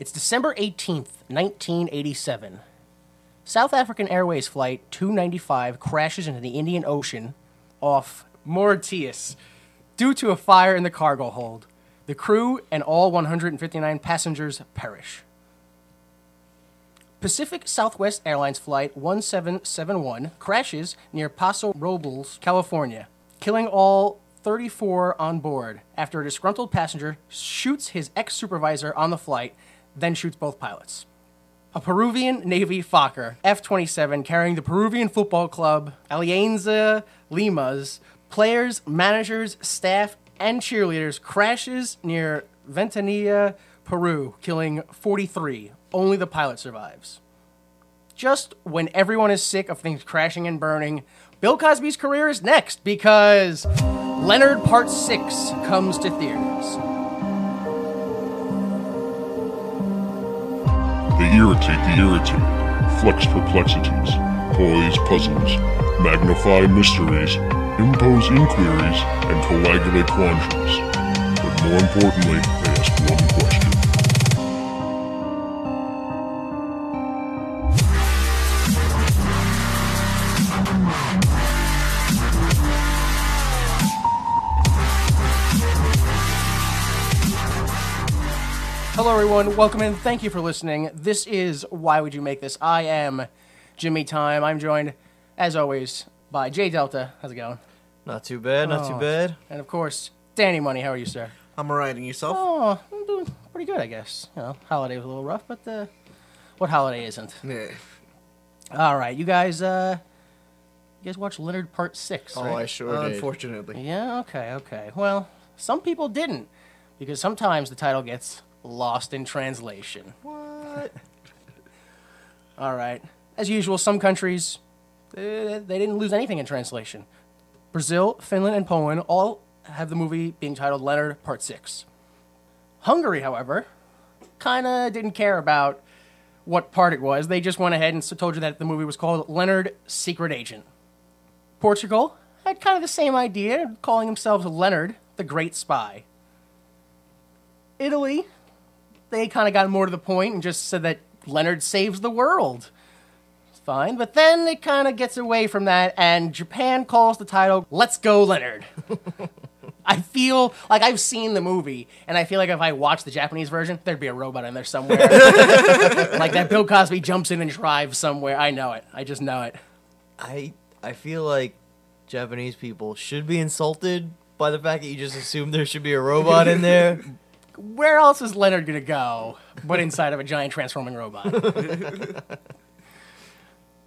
It's December 18th, 1987. South African Airways Flight 295 crashes into the Indian Ocean off Mauritius due to a fire in the cargo hold. The crew and all 159 passengers perish. Pacific Southwest Airlines Flight 1771 crashes near Paso Robles, California, killing all 34 on board after a disgruntled passenger shoots his ex-supervisor on the flight, then shoots both pilots. A Peruvian Navy Fokker F-27 carrying the Peruvian football club Alianza Lima's players, managers, staff, and cheerleaders crashes near Ventanilla, Peru, killing 43. Only the pilot survives. Just when everyone is sick of things crashing and burning, Bill Cosby's career is next because Leonard Part 6 comes to theaters. They irritate the irritated, flex perplexities, poise puzzles, magnify mysteries, impose inquiries, and coagulate quandaries. But more importantly, they ask one question. Hello everyone, welcome in, thank you for listening. This is Why Would You Make This? I am Jimmy Time. I'm joined, as always, by Jay Delta. How's it going? Not too bad, not too bad. And of course, Danny Money. How are you, sir? I'm alright, and yourself? Oh, I'm doing pretty good, I guess. You know, holiday was a little rough, but what holiday isn't? Yeah. All right, you guys watched Leonard Part 6, Oh, right? I sure did. Unfortunately. Yeah, okay. Well, some people didn't, because sometimes the title gets lost in translation. What? All right. As usual, some countries, they didn't lose anything in translation. Brazil, Finland, and Poland all have the movie being titled Leonard Part 6. Hungary, however, kind of didn't care about what part it was. They just went ahead and told you that the movie was called Leonard Secret Agent. Portugal had kind of the same idea, calling themselves Leonard the Great Spy. Italy, they kind of got more to the point and just said that Leonard saves the world. It's fine, but then it kind of gets away from that, and Japan calls the title Let's Go Leonard. I feel like I've seen the movie, and I feel like if I watched the Japanese version, there'd be a robot in there somewhere. Like that Bill Cosby jumps in and drives somewhere. I know it. I just know it. I feel like Japanese people should be insulted by the fact that you just assume there should be a robot in there. Where else is Leonard gonna go but inside of a giant transforming robot?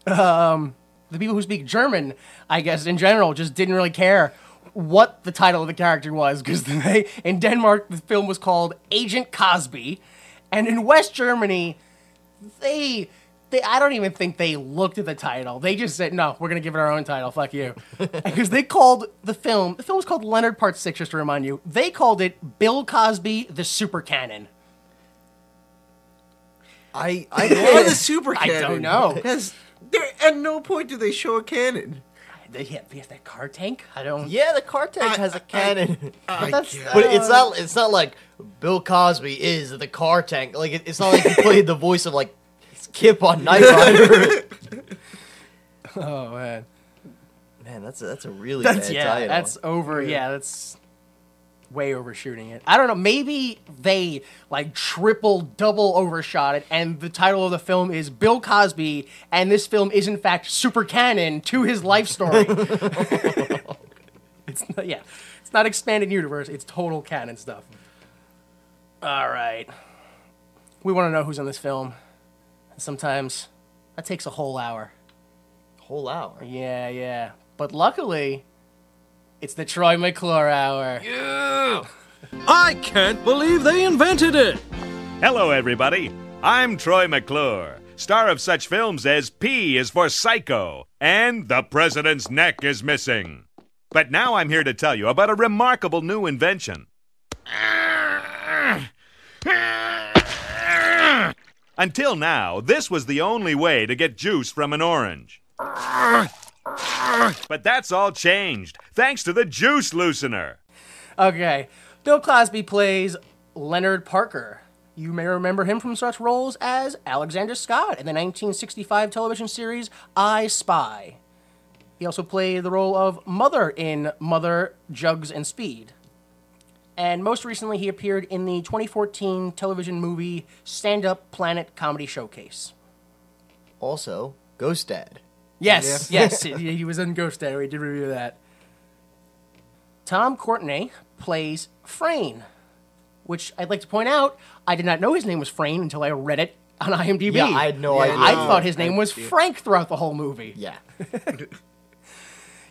The people who speak German, I guess, in general, just didn't really care what the title of the character was, because in Denmark, the film was called Agent Cosby, and in West Germany, they I don't even think they looked at the title. They just said, no, we're going to give it our own title, fuck you. Because they called the film was called Leonard Part 6, just to remind you. They called it Bill Cosby, the Super Cannon. Why the super cannon? I don't know. At no point do they show a cannon. They have that car tank? I don't... Yeah, the car tank has a cannon. But it's not like Bill Cosby is the car tank. Like it's not like he played the voice of like Kip on Knight Rider. Oh man. Man, that's a really bad title. That's over. Yeah, that's way overshooting it. I don't know. Maybe they like double overshot it, and the title of the film is Bill Cosby, and this film is in fact super canon to his life story. It's not expanded universe. It's total canon stuff. All right. We want to know who's in this film. Sometimes that takes a whole hour. Whole hour. Yeah. But luckily, it's the Troy McClure hour. Yeah! I can't believe they invented it! Hello, everybody. I'm Troy McClure, star of such films as P is for Psycho and The President's Neck is Missing. But now I'm here to tell you about a remarkable new invention. Until now, this was the only way to get juice from an orange. But that's all changed, thanks to the juice loosener. Okay, Bill Cosby plays Leonard Parker, You may remember him from such roles as Alexander Scott in the 1965 television series I Spy. He also played the role of Mother in Mother, Jugs, and Speed. And most recently, he appeared in the 2014 television movie Stand Up Planet Comedy Showcase. Also, Ghost Dad. Yes, yes, he was in Ghost Dad. We did review that. Tom Courtenay plays Frayne, which I'd like to point out, I did not know his name was Frayne until I read it on IMDb. Yeah, I had no idea. I thought his name was Frank throughout the whole movie. Yeah.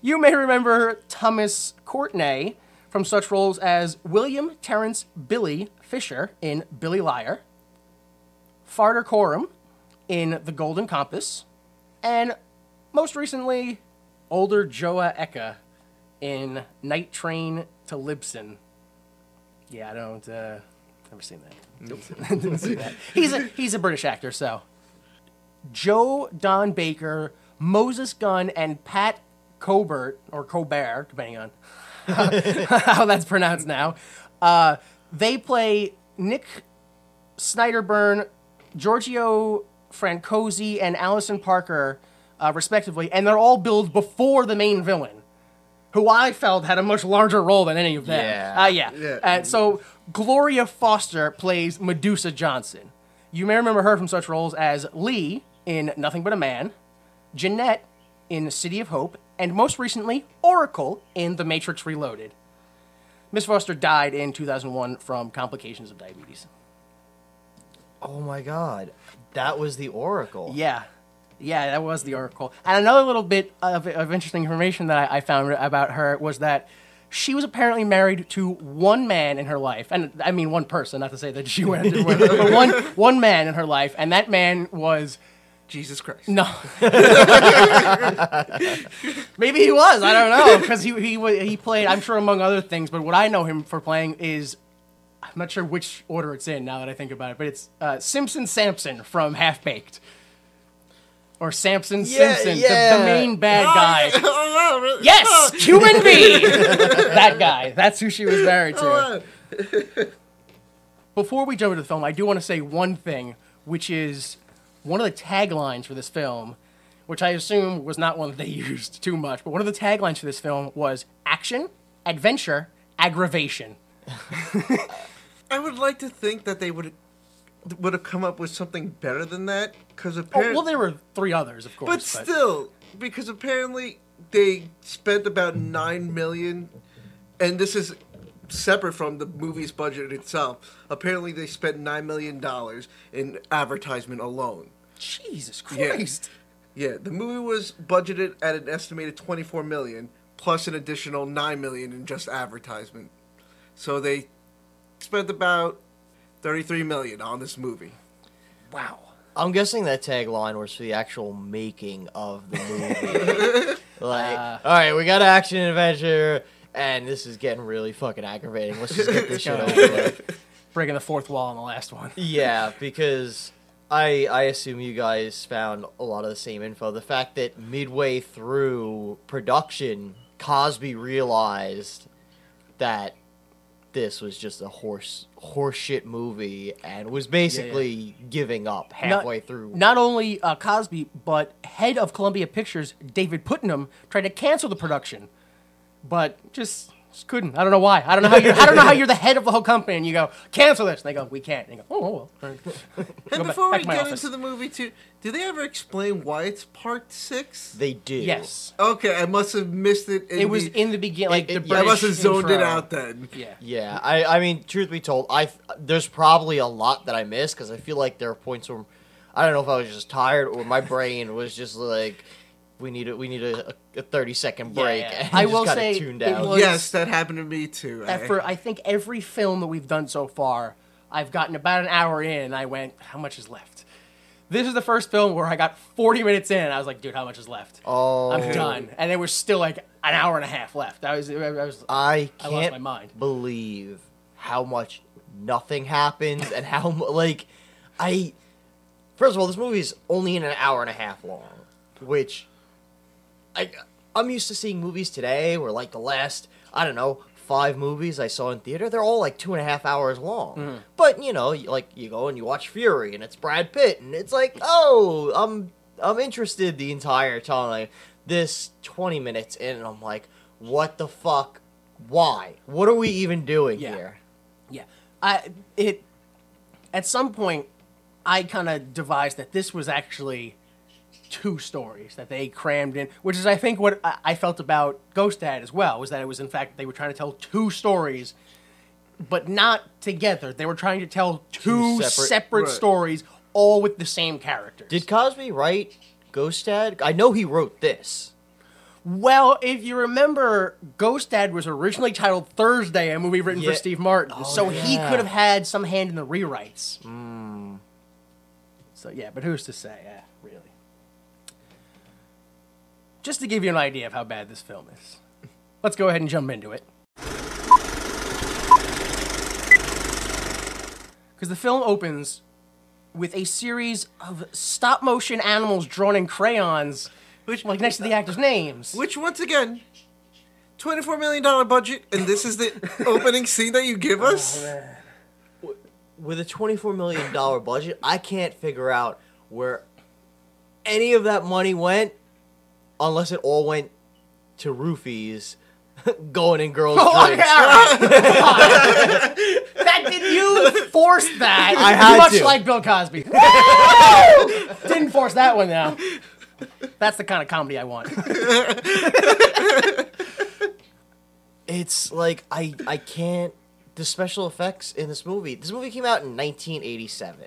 You may remember Thomas Courtenay from such roles as William Terrence Billy Fisher in Billy Liar, Farder Coram in The Golden Compass, and most recently, older Joa Eka in Night Train to Libsyn. Yeah, I don't, never seen that. Didn't see that. He's a British actor, so. Joe Don Baker, Moses Gunn, and Pat Colbert, or Colbert, depending on how that's pronounced now. They play Nick Snyderburn, Giorgio Francosi, and Allison Parker, respectively, and they're all billed before the main villain, who I felt had a much larger role than any of them. Yeah. So Gloria Foster plays Medusa Johnson. You may remember her from such roles as Lee in Nothing But a Man, Jeanette in City of Hope, and most recently, Oracle in The Matrix Reloaded. Miss Foster died in 2001 from complications of diabetes. Oh my God. That was the Oracle. Yeah, that was the Oracle. And another little bit of interesting information that I found about her was that she was apparently married to one man in her life. And I mean one person, not to say that she went to but one man in her life. And that man was... Jesus Christ. No. Maybe he was. I don't know. Because he played, I'm sure, among other things. But what I know him for playing is... I'm not sure which order it's in now that I think about it. But it's Simpson Sampson from Half-Baked. Or Samson Simpson, yeah. The main bad guy. Yes! Human being! That guy. That's who she was married to. Before we jump into the film, I do want to say one thing, which is... one of the taglines for this film, which I assume was not one that they used too much, but one of the taglines for this film was action, adventure, aggravation. I would like to think that they would have come up with something better than that, because apparently... well, there were 3 others, of course. But still, because apparently they spent about $9 million, and this is separate from the movie's budget itself. Apparently they spent $9 million in advertisement alone. Jesus Christ. Yeah, the movie was budgeted at an estimated $24 million, plus an additional $9 million in just advertisement. So they spent about $33 million on this movie. Wow. I'm guessing that tagline was for the actual making of the movie. All right, we got action and adventure, and this is getting really fucking aggravating. Let's just get this shit over with. Breaking the fourth wall on the last one. Yeah, because I assume you guys found a lot of the same info. The fact that midway through production, Cosby realized that this was just a horseshit movie and was basically giving up halfway through. Not only Cosby, but head of Columbia Pictures, David Putnam, tried to cancel the production, but just couldn't. I don't know why. I don't know how you're the head of the whole company and you go cancel this. And they go, we can't. And you go, oh well. And before we get into the movie too, do they ever explain why it's part 6? They do. Yes. Okay, I must have missed it. It was in the beginning, like the British I must have zoned intro. it out then. Yeah. Yeah, I mean, truth be told, there's probably a lot that I missed because I feel like there are points where I don't know if I was just tired or my brain was just like, we need a 30-second break. Yeah. And I just will kinda say tuned it out. was- Yes, that happened to me too. For I think every film that we've done so far, I've gotten about an hour in and I went, how much is left? This is the first film where I got 40 minutes in and I was like, dude, how much is left? Oh, I'm done. And there was still like an hour and a half left. I I lost can't my mind. believe how much nothing happens and how first of all, this movie is only an hour and a half long, which I'm used to seeing movies today where like the last, I don't know, 5 movies I saw in theater, they're all like 2.5 hours long. But you know, like you go and you watch Fury, and it's Brad Pitt, and it's like, oh, I'm interested the entire time. Like, this 20 minutes in, and I'm like, what the fuck? Why? What are we even doing here? Yeah. At some point, I kind of devised that this was actually 2 stories that they crammed in, which is, I think, what I felt about Ghost Dad as well, was that it was, in fact, they were trying to tell 2 stories, but not together. They were trying to tell two separate stories, all with the same characters. Did Cosby write Ghost Dad? I know he wrote this. Well, if you remember, Ghost Dad was originally titled Thursday, a movie written for Steve Martin, he could have had some hand in the rewrites. So, yeah, but who's to say, really? Just to give you an idea of how bad this film is, let's go ahead and jump into it. Because the film opens with a series of stop-motion animals drawn in crayons, which, like, next to the actors' names. Which, once again, $24 million budget, and this is the opening scene that you give us? With a $24 million budget, I can't figure out where any of that money went, unless it all went to roofies going in girls' drinks. You forced that. I had much to. like Bill Cosby. Didn't force that one, though. That's the kind of comedy I want. It's like, I can't... The special effects in this movie came out in 1987.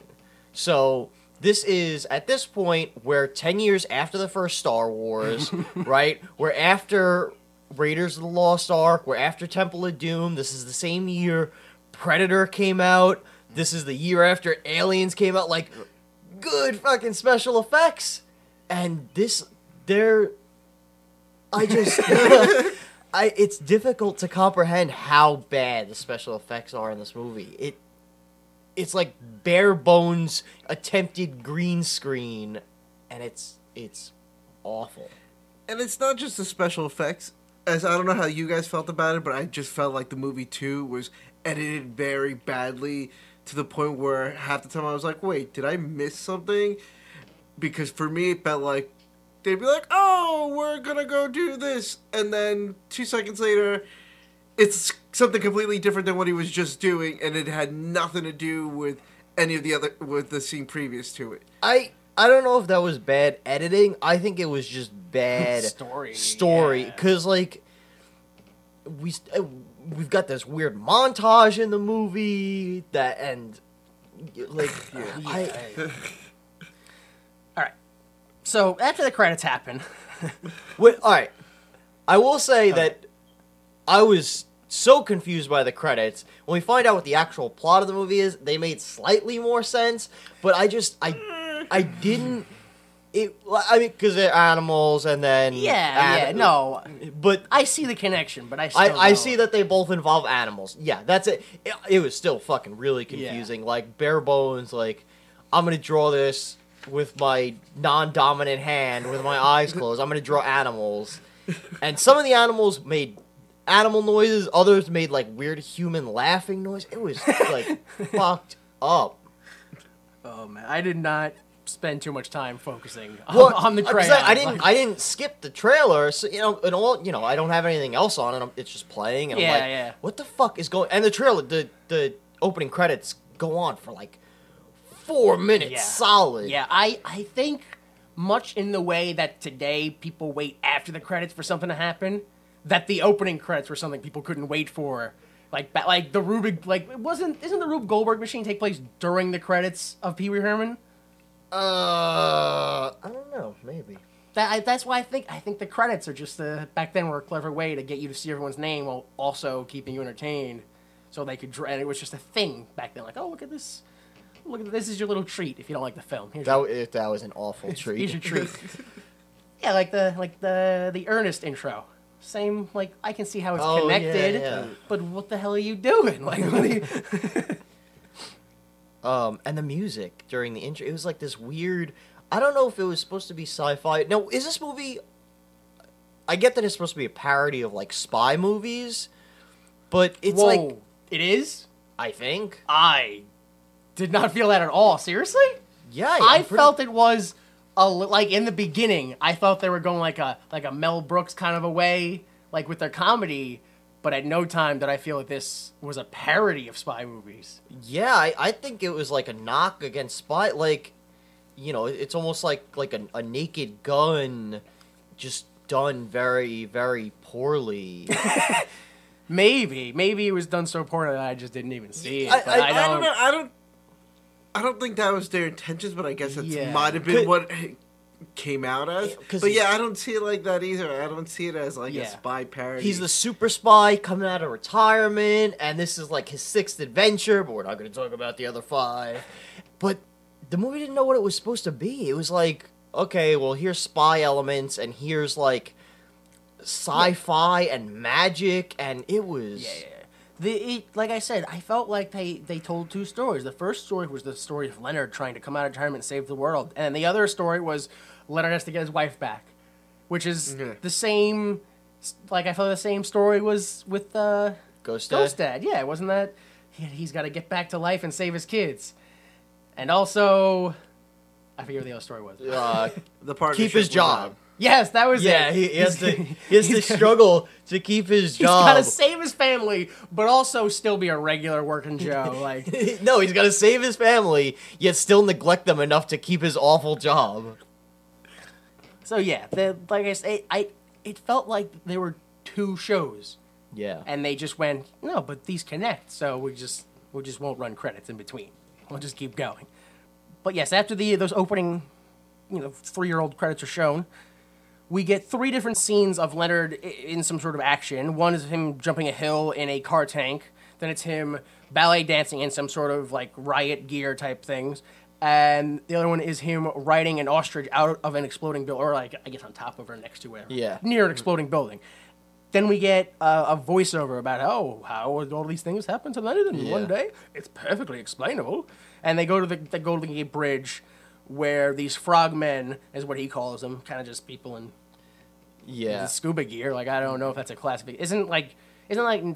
So this is, at this point, we're 10 years after the first Star Wars, right? We're after Raiders of the Lost Ark. We're after Temple of Doom. This is the same year Predator came out. This is the year after Aliens came out. Like, good fucking special effects. And this, it's difficult to comprehend how bad the special effects are in this movie. It's like bare bones attempted green screen, and it's awful. And it's not just the special effects. As I don't know how you guys felt about it, but I just felt like the movie 2 was edited very badly to the point where half the time I was like, wait, did I miss something? Because for me, it felt like they'd be like, oh, we're gonna go do this. And then 2 seconds later, it's something completely different than what he was just doing, and it had nothing to do with any of with the scene previous to it. I don't know if that was bad editing. I think it was just bad story. Because, like, we've got this weird montage in the movie All right. So, after the credits happen... Alright. I will say that I was so confused by the credits. When we find out what the actual plot of the movie is, they made slightly more sense, but I didn't... because they're animals, and then... no. But I see the connection, but I see that they both involve animals. Yeah, that's it. It was still fucking really confusing. Yeah. Like, bare bones, like, I'm gonna draw this with my non-dominant hand, with my eyes closed. I'm gonna draw animals. And some of the animals made animal noises, others made, like, weird human laughing noise. It was, like, fucked up. Oh, man. I did not spend too much time focusing on the crayons. I didn't skip the trailer, so, I don't have anything else on, and it's just playing, and I'm like, what the fuck is going... And the trailer, the opening credits go on for, like, 4 minutes solid. Yeah, I think much in the way that today people wait after the credits for something to happen, that the opening credits were something people couldn't wait for. Like the Rube, isn't the Rube Goldberg machine take place during the credits of Pee Wee Herman? I don't know, maybe. That's why I think the credits are just back then were a clever way to get you to see everyone's name while also keeping you entertained, so they could. And it was just a thing back then. Like, oh, look at this. Look, this is your little treat if you don't like the film. That was an awful treat. Here's your treat. Yeah, like the Ernest intro. Same, like, I can see how it's connected, but what the hell are you doing? Like, what are you... And the music during the intro, it was like this weird... I don't know if it was supposed to be sci-fi. No, is this movie... I get that it's supposed to be a parody of, like, spy movies, But it's Whoa, like, it is? I think. I did not feel that at all. Seriously? Yeah, I felt it was like in the beginning. I thought they were going like a Mel Brooks kind of a way, like with their comedy. But at no time did I feel that this was a parody of spy movies. Yeah, I think it was like a knock against spy. Like, you know, it's almost like a Naked Gun, just done very, very poorly. Maybe it was done so poorly that I just didn't even see it. But I don't know. I don't think that was their intentions, but I guess it might have been what it came out as. But yeah, I don't see it like that either. I don't see it as like a spy parody. He's the super spy coming out of retirement, and this is like his 6th adventure, but we're not going to talk about the other 5. But the movie didn't know what it was supposed to be. It was like, okay, well, here's spy elements, and here's like sci-fi and magic, and it was... Like I said, I felt like they told 2 stories. The first story was the story of Leonard trying to come out of retirement and save the world. And the other story was Leonard has to get his wife back. Which is the same... Like, I felt the same story was with Ghost Dad. Yeah, wasn't that... He's got to get back to life and save his kids. And also... I forget what the other story was. the partnership keep his job. Yes, that was it. Yeah, he has to struggle to keep his job. He's got to save his family, but also still be a regular working Joe. Like, no, he's got to save his family, yet still neglect them enough to keep his awful job. So yeah, like I say, it felt like there were 2 shows. Yeah, and they just went, no, but these connect, so we just won't run credits in between. We'll just keep going. But yes, after those opening, 3-year-old credits are shown, we get 3 different scenes of Leonard in some sort of action. One is him jumping a hill in a car tank. Then it's him ballet dancing in some sort of like riot gear type things. And the other one is him riding an ostrich out of an exploding building, or like I guess on top of or next to it. Yeah. Near an exploding building. Then we get a voiceover about how all these things happen to Leonard in one day. It's perfectly explainable. And they go to the Golden Gate Bridge, where these frogmen, is what he calls them, kind of just people in scuba gear. Like, I don't know if that's a classification. Isn't like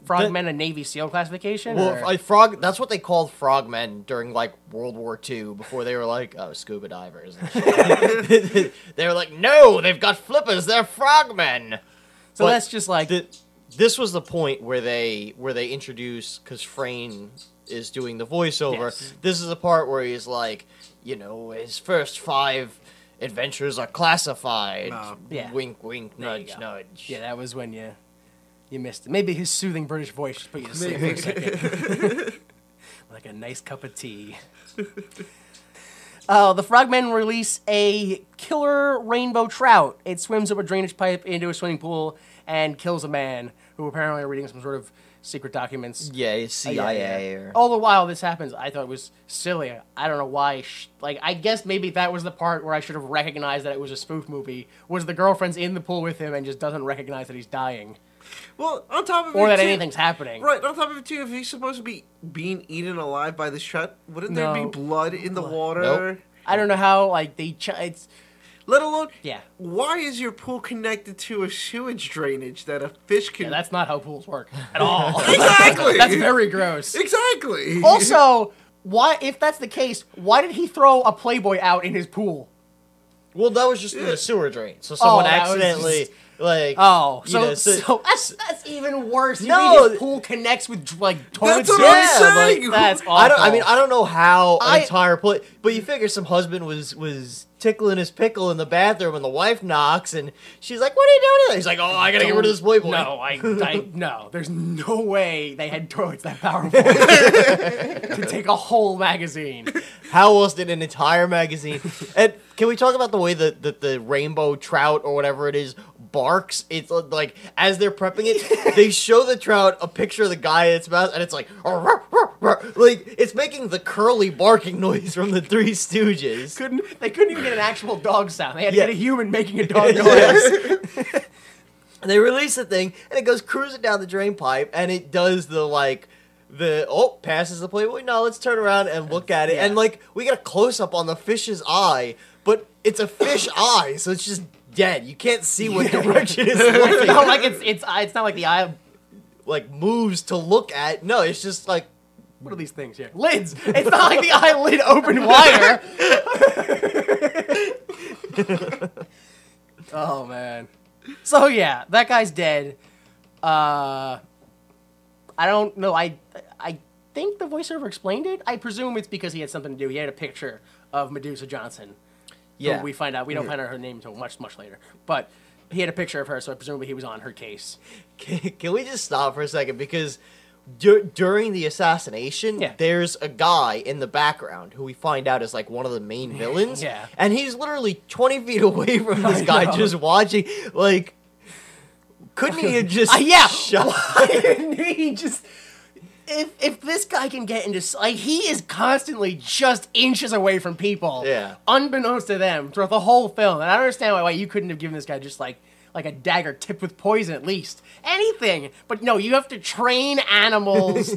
frogmen a Navy SEAL classification? Well, that's what they called frogmen during like World War II, before they were like, oh, scuba divers. They were like, no, they've got flippers, they're frogmen. So that's just like... This was the point where they introduce, because Frayne is doing the voiceover, this is the part where he's like, his first 5 adventures are classified. Wink, wink, nudge, nudge. Yeah, that was when you missed it. Maybe his soothing British voice just put you to sleep for a second. Like a nice cup of tea. The frogmen release a killer rainbow trout. It swims up a drainage pipe into a swimming pool and kills a man who apparently are reading some sort of secret documents. Yeah, CIA. Or... All the while this happens, I thought it was silly. I don't know why. I guess maybe that was the part where I should have recognized that it was a spoof movie. Was the girlfriend's in the pool with him and just doesn't recognize that he's dying. Well, on top of or it, that too, anything's happening. Right, on top of it, too, if he's supposed to be being eaten alive by this trout, wouldn't there be blood in the water? Nope. I don't know how, it's... Let alone, why is your pool connected to a sewage drainage that a fish can... Yeah, that's not how pools work at all. Exactly! That's very gross. Exactly! Also, why? If that's the case, why did he throw a Playboy out in his pool? Well, that was just in the sewer drain, so someone accidentally... so that's even worse. No, his pool connects with toilet that's what I'm saying. That's awful. I don't know how an entire play, but you figure some husband was tickling his pickle in the bathroom, and the wife knocks, and she's like, "What are you doing here?" He's like, "Oh, I gotta get rid of this Playboy." No, no. There's no way they had toilets that powerful to take a whole magazine. How else did an entire magazine? And can we talk about the way that the rainbow trout or whatever it is barks? It's like, as they're prepping it, they show the trout a picture of the guy in its mouth, and it's like, like it's making the curly barking noise from the Three Stooges. They couldn't even get an actual dog sound. They had to get a human making a dog noise. And they release the thing, and it goes cruising down the drain pipe, and it does passes the Playboy. No, let's turn around and look at it, and we get a close up on the fish's eye, but it's a fish eye, so it's just dead. You can't see what direction it's looking. It's not like the eye. like moves to look at. No, it's just like, what are these things here? Lids! It's not like the eyelid open wider! Oh, man. So, yeah, that guy's dead. I don't know. I think the voiceover explained it. I presume it's because he had something to do. He had a picture of Medusa Johnson. yeah. Who we find out. We don't find out her name until much, much later. But he had a picture of her, so presumably he was on her case. Can we just stop for a second? Because during the assassination, there's a guy in the background who we find out is like one of the main villains. Yeah. And he's literally 20 feet away from this guy just watching. Like, couldn't he have just shot? Why didn't he just... If this guy can get into... Like, he is constantly just inches away from people. Yeah. Unbeknownst to them throughout the whole film. And I don't understand why you couldn't have given this guy just, like a dagger tipped with poison at least. Anything. But no, you have to train animals.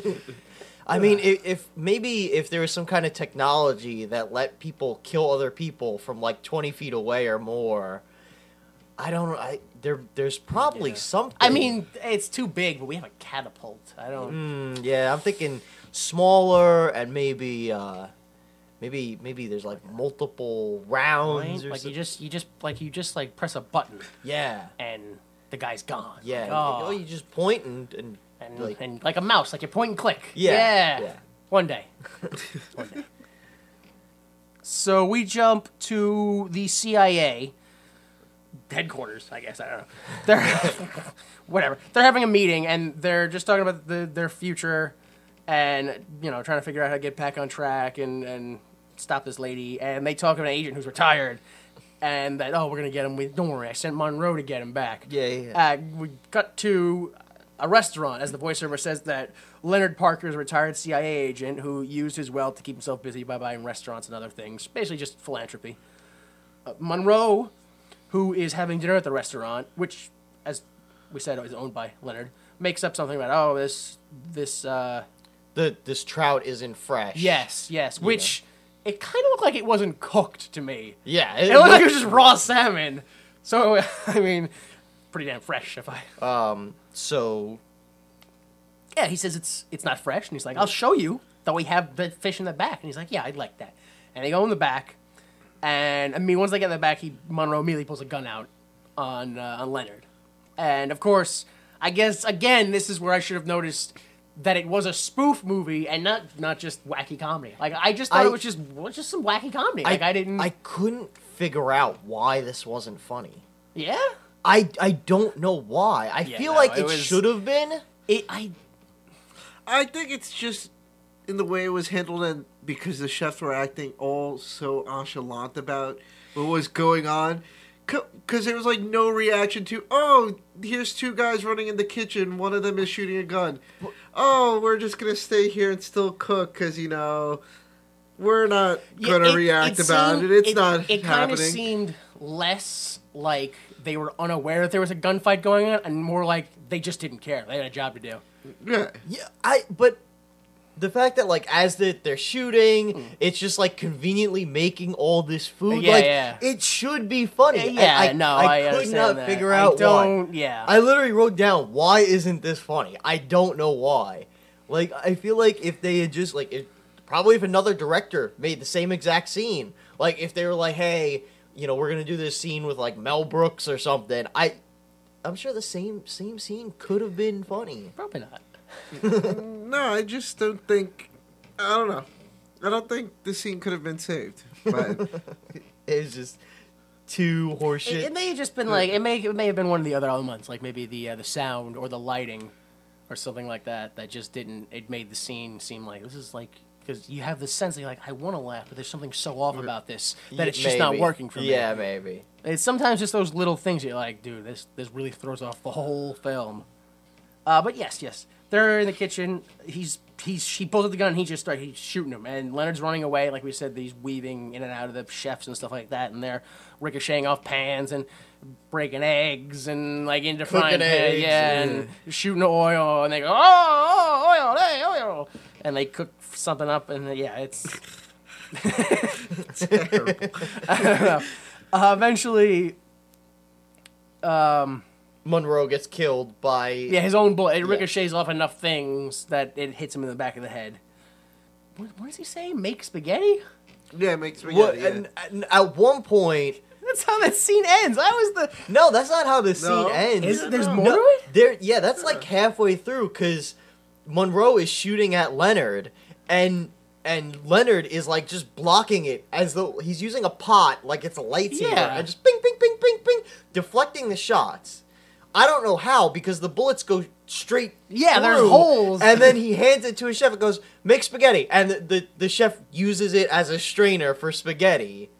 I mean, if there was some kind of technology that let people kill other people from, like, 20 feet away or more... I don't know. There's probably something. I mean, it's too big, but we have a catapult. I don't. Yeah, I'm thinking smaller and maybe there's like multiple rounds. Or like something. you just press a button. Yeah. And the guy's gone. Yeah. Like, oh, you just point and like a mouse, like you point and click. Yeah. One day. One day. So we jump to the CIA headquarters, I guess. I don't know. They're whatever. They're having a meeting and they're just talking about their future and trying to figure out how to get back on track and stop this lady. And they talk about an agent who's retired and that we're gonna get him. Don't worry, I sent Monroe to get him back. Yeah. We cut to a restaurant as the voiceover says that Leonard Parker is a retired CIA agent who used his wealth to keep himself busy by buying restaurants and other things, basically just philanthropy. Monroe, who is having dinner at the restaurant, which, as we said, is owned by Leonard, makes up something about, this trout isn't fresh. Yes, which it kind of looked like it wasn't cooked to me. Yeah. It looked like it was just raw salmon. So, I mean, pretty damn fresh if I... So... Yeah, he says it's not fresh, and he's like, I'll show you that we have the fish in the back. And he's like, yeah, I'd like that. And they go in the back, and, I mean, once they get in the back, Monroe immediately pulls a gun out on Leonard. And, of course, I guess, again, this is where I should have noticed that it was a spoof movie and not just wacky comedy. Like, I just thought it was just some wacky comedy. Like, I couldn't figure out why this wasn't funny. Yeah? I don't know why. I feel like it should have been. I think it's just in the way it was handled and because the chefs were acting all so nonchalant about what was going on. Because there was, like, no reaction to, here's two guys running in the kitchen. One of them is shooting a gun. We're just going to stay here and still cook because, we're not going to react about it. It's not happening. It kind of seemed less like they were unaware that there was a gunfight going on and more like they just didn't care. They had a job to do. Yeah. But the fact that, like, as they're shooting, it's just, like, conveniently making all this food. It should be funny. I could not figure out why. Yeah. I literally wrote down, why isn't this funny? I don't know why. Like, I feel like if they had just, like, probably if another director made the same exact scene, like, if they were like, hey, we're going to do this scene with, like, Mel Brooks or something, I'm sure the same scene could have been funny. Probably not. No, I just don't think... I don't know. I don't think the scene could have been saved. But it was just too horseshit. It may have just been like... It may have been one of the other elements, like maybe the sound or the lighting or something like that just didn't... It made the scene seem like... This is like... Because you have this sense that you're like, I want to laugh, but there's something so off about this that it's just not working for me. Yeah, maybe. It's sometimes just those little things you're like, dude, this really throws off the whole film. But yes. They're in the kitchen. He pulls out the gun and he's shooting him. And Leonard's running away. Like we said, he's weaving in and out of the chefs and stuff like that. And they're ricocheting off pans and breaking eggs and like into frying pan. Yeah, and shooting oil. And they go, oil, hey, oil. And they cook something up. And it's terrible. I don't know. Eventually, Monroe gets killed by... Yeah, his own bullet. It ricochets off enough things that it hits him in the back of the head. What does he say? Make spaghetti? Yeah, make spaghetti. What, Yeah. and at one point... That's how that scene ends. I was the... No, that's not how the scene ends. There's more to it? Yeah, that's like halfway through, because Monroe is shooting at Leonard, and Leonard is like just blocking it as though he's using a pot like it's a lightsaber, and just ping, ping, ping, ping, ping, deflecting the shots. I don't know how, because the bullets go straight through, there's holes. And then he hands it to his chef and goes, make spaghetti. And the chef uses it as a strainer for spaghetti.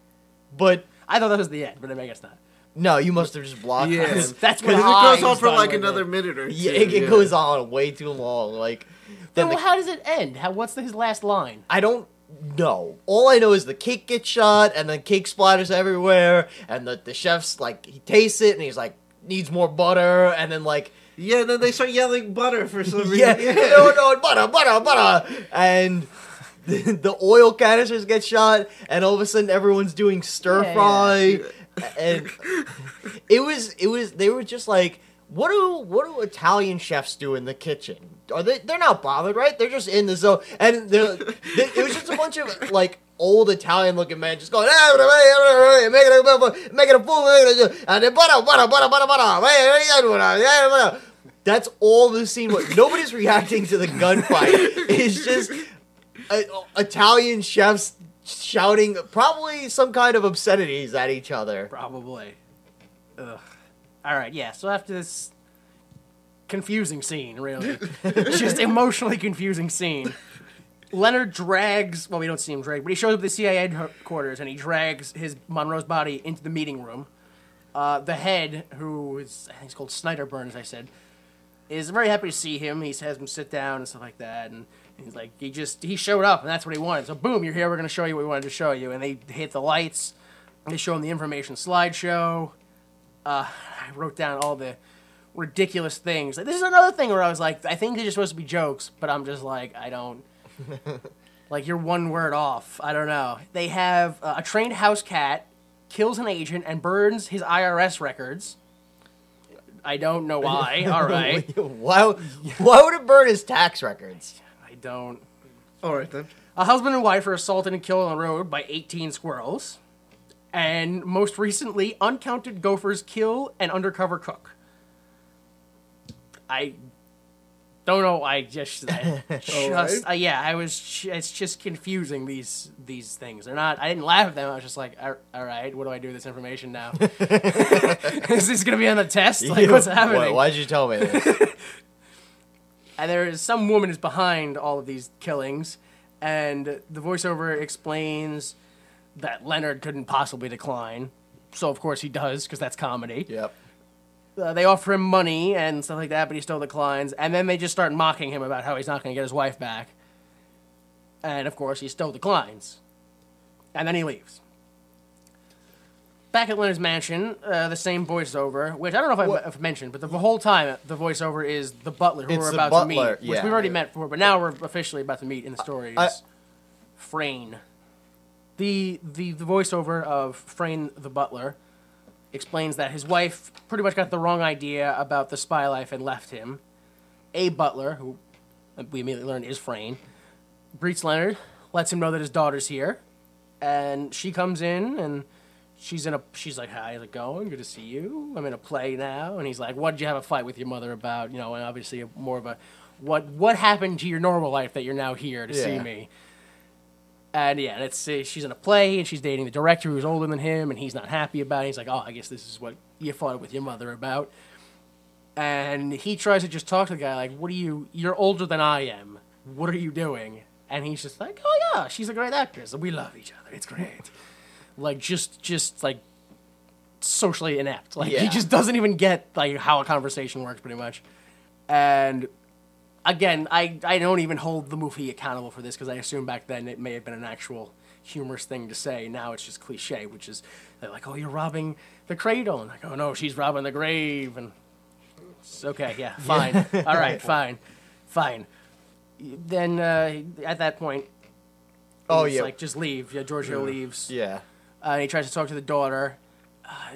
But... I thought that was the end, but I guess not. No, you must have just blocked him. That's what Because it I goes on for was like done with another it. minute or two. Yeah, it goes on way too long. Like, then Well, how does it end? What's his last line? I don't know. All I know is the cake gets shot, and then cake splatters everywhere, and the chef's like, he tastes it, and he's like, needs more butter, and then like... Yeah, then they start yelling butter for some reason. Yeah, no, butter, and... The oil canisters get shot, and all of a sudden everyone's doing stir fry, and they were just like, what do Italian chefs do in the kitchen? They're not bothered, right? They're just in the zone, and it was just a bunch of like old Italian looking men just going, make it a fool, and then butter. That's all the scene was. Nobody's reacting to the gunfight. It's just Italian chefs shouting probably some kind of obscenities at each other. Probably. Ugh. All right, yeah. So after this confusing scene, really, just emotionally confusing scene, Leonard drags. Well, we don't see him drag, but he shows up at the CIA headquarters and he drags Monroe's body into the meeting room. The head, who is I think he's called Snyderburn, as I said, is very happy to see him. He has him sit down and stuff like that, and he's like, he showed up, and that's what he wanted. So boom, you're here. We're gonna show you what we wanted to show you. And they hit the lights. They show him the information slideshow. I wrote down all the ridiculous things. Like, this is another thing where I was like, I think they're just supposed to be jokes, but I'm just like, I don't. Like, you're one word off. I don't know. They have a trained house cat kills an agent and burns his IRS records. I don't know why. All right. Why would it burn his tax records? I don't. All right, then. A husband and wife are assaulted and killed on the road by 18 squirrels. And most recently, uncounted gophers kill an undercover cook. I don't know. It's just confusing, these things. They're not. I didn't laugh at them. I was just like, all right, what do I do with this information now? Is this gonna be on the test? Like, what's happening? Why did you tell me this? And there is some woman is behind all of these killings, and the voiceover explains that Leonard couldn't possibly decline. So of course he does, because that's comedy. Yep. They offer him money and stuff like that, but he still declines. And then they just start mocking him about how he's not going to get his wife back. And, of course, he still declines. And then he leaves. Back at Leonard's mansion, the same voiceover, which I don't know if I've mentioned, but the whole time the voiceover is the butler who we're about to meet. Which we've already met before, but now we're officially about to meet in the story. Is Frayne. The voiceover of Frayne the butler explains that his wife pretty much got the wrong idea about the spy life and left him. A butler, who we immediately learned is Frayne, greets Leonard, lets him know that his daughter's here, and she comes in and she's like, how's it going? Good to see you. I'm in a play now. And he's like, what did you have a fight with your mother about? You know, and obviously more of a what happened to your normal life that you're now here to see me? And yeah, she's in a play, and she's dating the director who's older than him, and he's not happy about it. He's like, oh, I guess this is what you fought with your mother about. And he tries to just talk to the guy, like, you're older than I am. What are you doing? And he's just like, oh yeah, she's a great actress. We love each other. It's great. Like, just like, socially inept. Like, he just doesn't even get, like, how a conversation works, pretty much. And again, I don't even hold the movie accountable for this, because I assume back then it may have been an actual humorous thing to say. Now it's just cliche, which is, they're like, oh, you're robbing the cradle. And like, oh, no, she's robbing the grave. And it's okay, yeah, fine. All right, fine. Then at that point, he's like, just leave. Yeah, Giorgio leaves. Yeah. And he tries to talk to the daughter.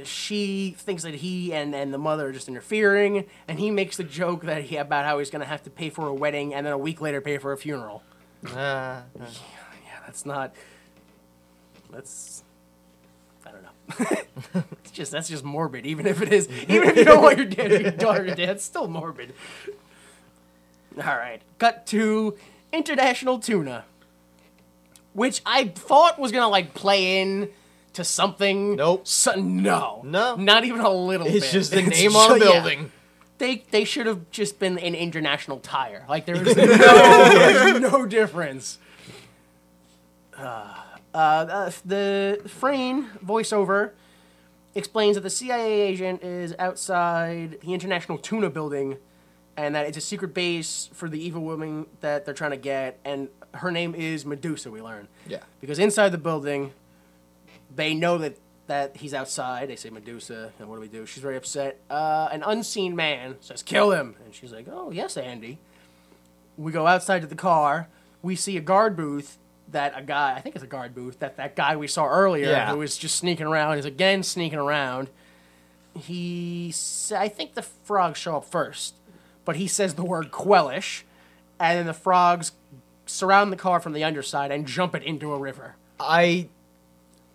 she thinks that he and the mother are just interfering, and he makes the joke that about how he's going to have to pay for a wedding and then a week later pay for a funeral. Yeah, that's I don't know. That's just morbid. Even if you don't want your daughter dead, it's still morbid. All right, cut to International Tuna, which I thought was gonna play in to something. Nope. No, not even a little. It's bit. just the name on a building. Yeah. They should have just been an International Tire. There's no difference. The Frayne voiceover explains that the CIA agent is outside the International Tuna building, and that it's a secret base for the evil woman that they're trying to get, and her name is Medusa, we learn. Yeah. Because inside the building, they know that he's outside. They say Medusa, and what do? She's very upset. An unseen man says, "Kill him." And she's like, "Oh, yes, Andy." We go outside to the car. We see a guard booth that a guy, I think it's a guard booth, that guy we saw earlier who was just sneaking around, is again sneaking around. I think the frogs show up first, but he says the word quellish, and then the frogs surround the car from the underside and jump it into a river. I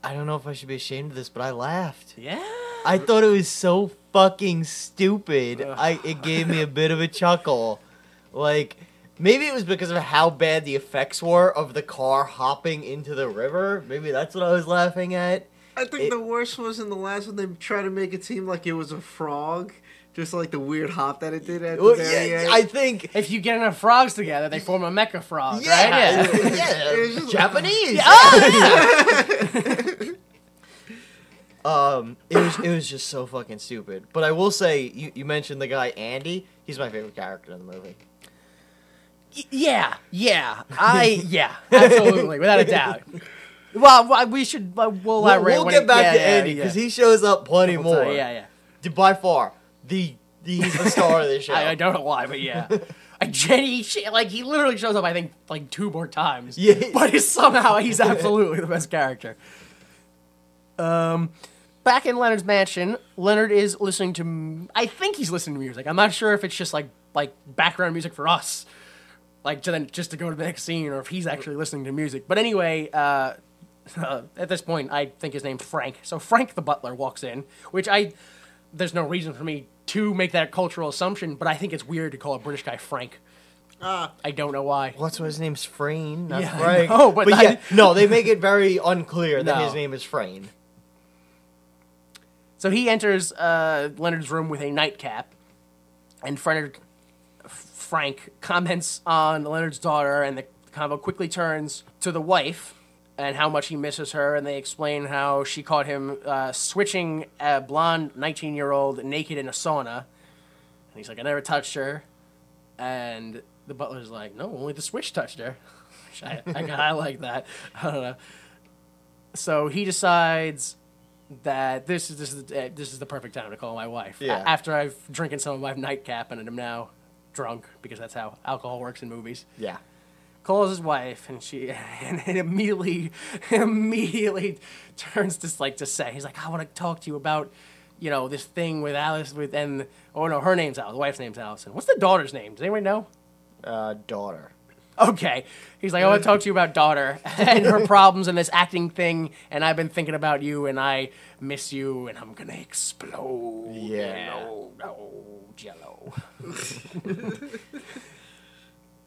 don't know if I should be ashamed of this, but I laughed. Yeah. I thought it was so fucking stupid. It gave me a bit of a chuckle. Maybe it was because of how bad the effects were of the car hopping into the river. Maybe that's what I was laughing at. I think the worst was in the last one. They tried to make it seem like it was a frog. Just the weird hop that it did at the very end. I think... If you get enough frogs together, they form a mecha frog, right? Yeah. It was Japanese. It was just so fucking stupid. But I will say, you mentioned the guy Andy. He's my favorite character in the movie. Yeah, absolutely, without a doubt. Well, we should. We'll get back to Andy because he shows up plenty more. Yeah. By far, he's the star of the show. I don't know why, but yeah. Jenny, he literally shows up. I think 2 more times. Yeah, but somehow he's absolutely the best character. Back in Leonard's mansion, Leonard is listening to. I think he's listening to music. I'm not sure if it's just like background music for us. Just to go to the next scene, or if he's actually listening to music. But anyway, at this point, I think his name's Frank. So Frank the butler walks in, which there's no reason for me to make that cultural assumption, but I think it's weird to call a British guy Frank. I don't know why. What's his name's Frayne, not yeah, Frank. No, but no, they make it very unclear that his name is Frayne. So he enters Leonard's room with a nightcap, and Frank comments on Leonard's daughter, and the convo quickly turns to the wife and how much he misses her, and they explain how she caught him switching a blonde 19-year-old naked in a sauna. And he's like, "I never touched her." And the butler's like, "No, only the switch touched her." I like that. I don't know. So he decides that this is the perfect time to call my wife. Yeah. After I've drinking some of my nightcap and I'm now drunk, because that's how alcohol works in movies. Yeah. Calls his wife, and it immediately turns to say, he's like, "I want to talk to you about, this thing with Alice her name's Alice, the wife's name's Allison. What's the daughter's name? Does anyone know?" Daughter. Okay. He's like, "I want to talk to you about daughter and her problems and this acting thing, and I've been thinking about you, and I miss you, and I'm gonna explode." Yeah. No, jell-o.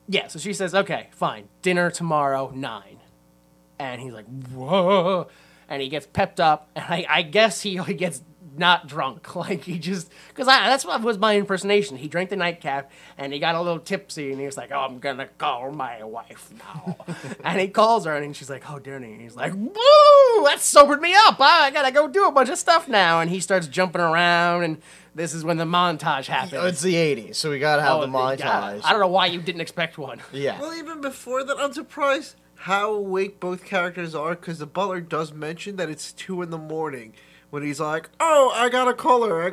Yeah, so she says, "Okay, fine. Dinner tomorrow, 9. And he's like, "Whoa." And he gets pepped up, and I guess he gets not drunk. Because that's what was my impersonation. He drank the nightcap, and he got a little tipsy, and he was like, "Oh, I'm gonna call my wife now." And he calls her, and she's like, "Oh, dear." And he's like, "Woo! That sobered me up. I gotta go do a bunch of stuff now." And he starts jumping around, and this is when the montage happens. It's the 80s, so we gotta have the montage. I don't know why you didn't expect one. Yeah. Well, even before that, I'm surprised how awake both characters are, because the butler does mention that it's 2 in the morning when he's like, "Oh, I got a caller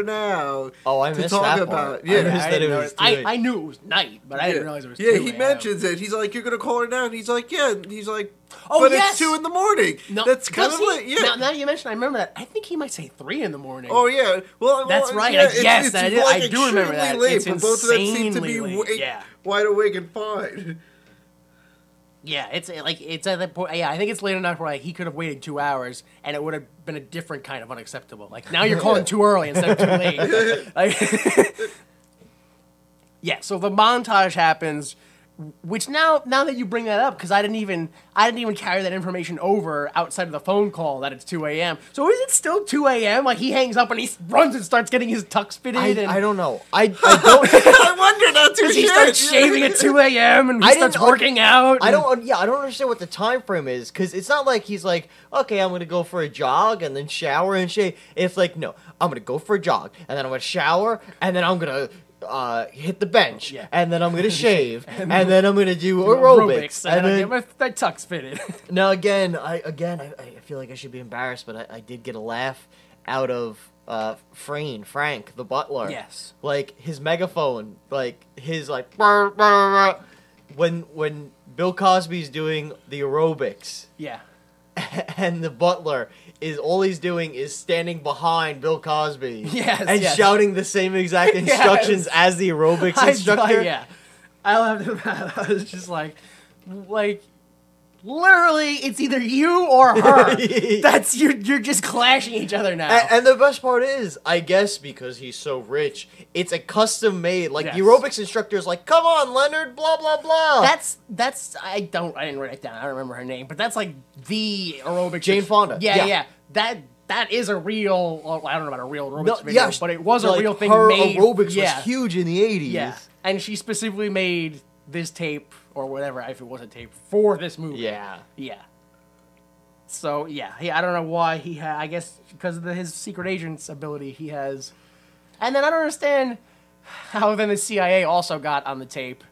now." Oh, I to missed talk that about. part. Yeah, I missed that it was I knew it was night, but I didn't realize it was 2 Yeah, he a.m. mentions it. He's like, "You're gonna call her now," and he's like, "Yeah." And he's like, Oh, "But yes! it's 2 a.m. No, That's kind does of he? late." Yeah. Now that you mention, I remember that. I think he might say 3 a.m. Oh yeah. Well, That's right. Yeah, Yes, I do remember extremely that. Late, It's but both of them seem to be insanely late. Yeah. wide awake and fine. Yeah, it's at that point. Yeah, I think it's late enough where like he could have waited 2 hours, and it would have been a different kind of unacceptable. Like now you're calling too early instead of too late. Like, yeah. So the montage happens, which now that you bring that up, because I didn't even carry that information over outside of the phone call that it's 2 a.m. So is it still 2 a.m.? Like he hangs up and he runs and starts getting his tux fitted. I don't know. I don't. I wonder that too. He starts shaving at 2 a.m. and he starts working out. I don't understand what the time frame is, because it's not like he's like, okay, I'm gonna go for a jog and then shower and shave. It's like, no, I'm gonna go for a jog and then I'm gonna shower and then I'm gonna hit the bench, and then I'm gonna shave, and then I'm gonna do aerobics, and then get my tux fitted. Now again, I feel like I should be embarrassed, but I did get a laugh out of Frank, the butler. Yes. Like his megaphone, like his like when Bill Cosby's doing the aerobics. Yeah. And the butler is all he's doing is standing behind Bill Cosby, and shouting the same exact instructions as the aerobics instructor. I loved it. I was just like, literally, it's either you or her. That's you're just clashing each other now. And the best part is, I guess because he's so rich, it's a custom made. Like the aerobics instructor is like, "Come on, Leonard, blah blah blah." That's I didn't write it down. I don't remember her name, but that's like the aerobics. Jane Fonda. Yeah. That is a real. Well, I don't know about a real aerobics video, but it was a real thing. Her made, aerobics was huge in the 80s. Yeah, and she specifically made this tape or whatever, if it was a tape, for this movie. Yeah. So I don't know why he had. I guess because of his secret agent's ability, he has. And then I don't understand how then the CIA also got on the tape.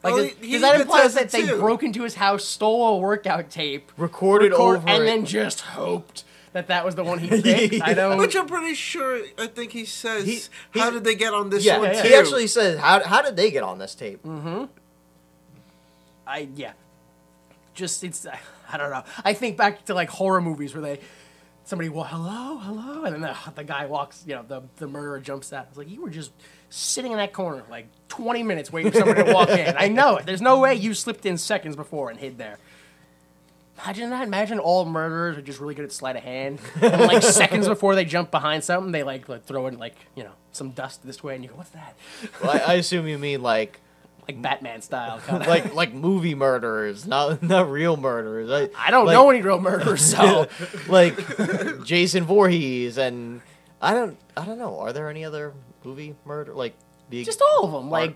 Like, because that implies that they broke into his house, stole a workout tape, recorded over and it, then just hoped that was the one he picked. I don't. Which I'm pretty sure. I think he says, "How did they get on this one too?" He actually says, "How did they get on this tape?" Mm-hmm. It's I don't know. I think back to like horror movies where somebody hello, and then the guy walks. The murderer jumps out. It's like you were just sitting in that corner like 20 minutes waiting for somebody to walk in. I know it. There's no way you slipped in seconds before and hid there. Imagine that. Imagine all murderers are just really good at sleight of hand. And like seconds before they jump behind something, they like throw in some dust this way, and you go, "What's that?" Well, I assume you mean like Batman style, kind of. like movie murderers, not real murderers. I don't know any real murderers, so like Jason Voorhees, and I don't know. Are there any other movie murder just all of them, like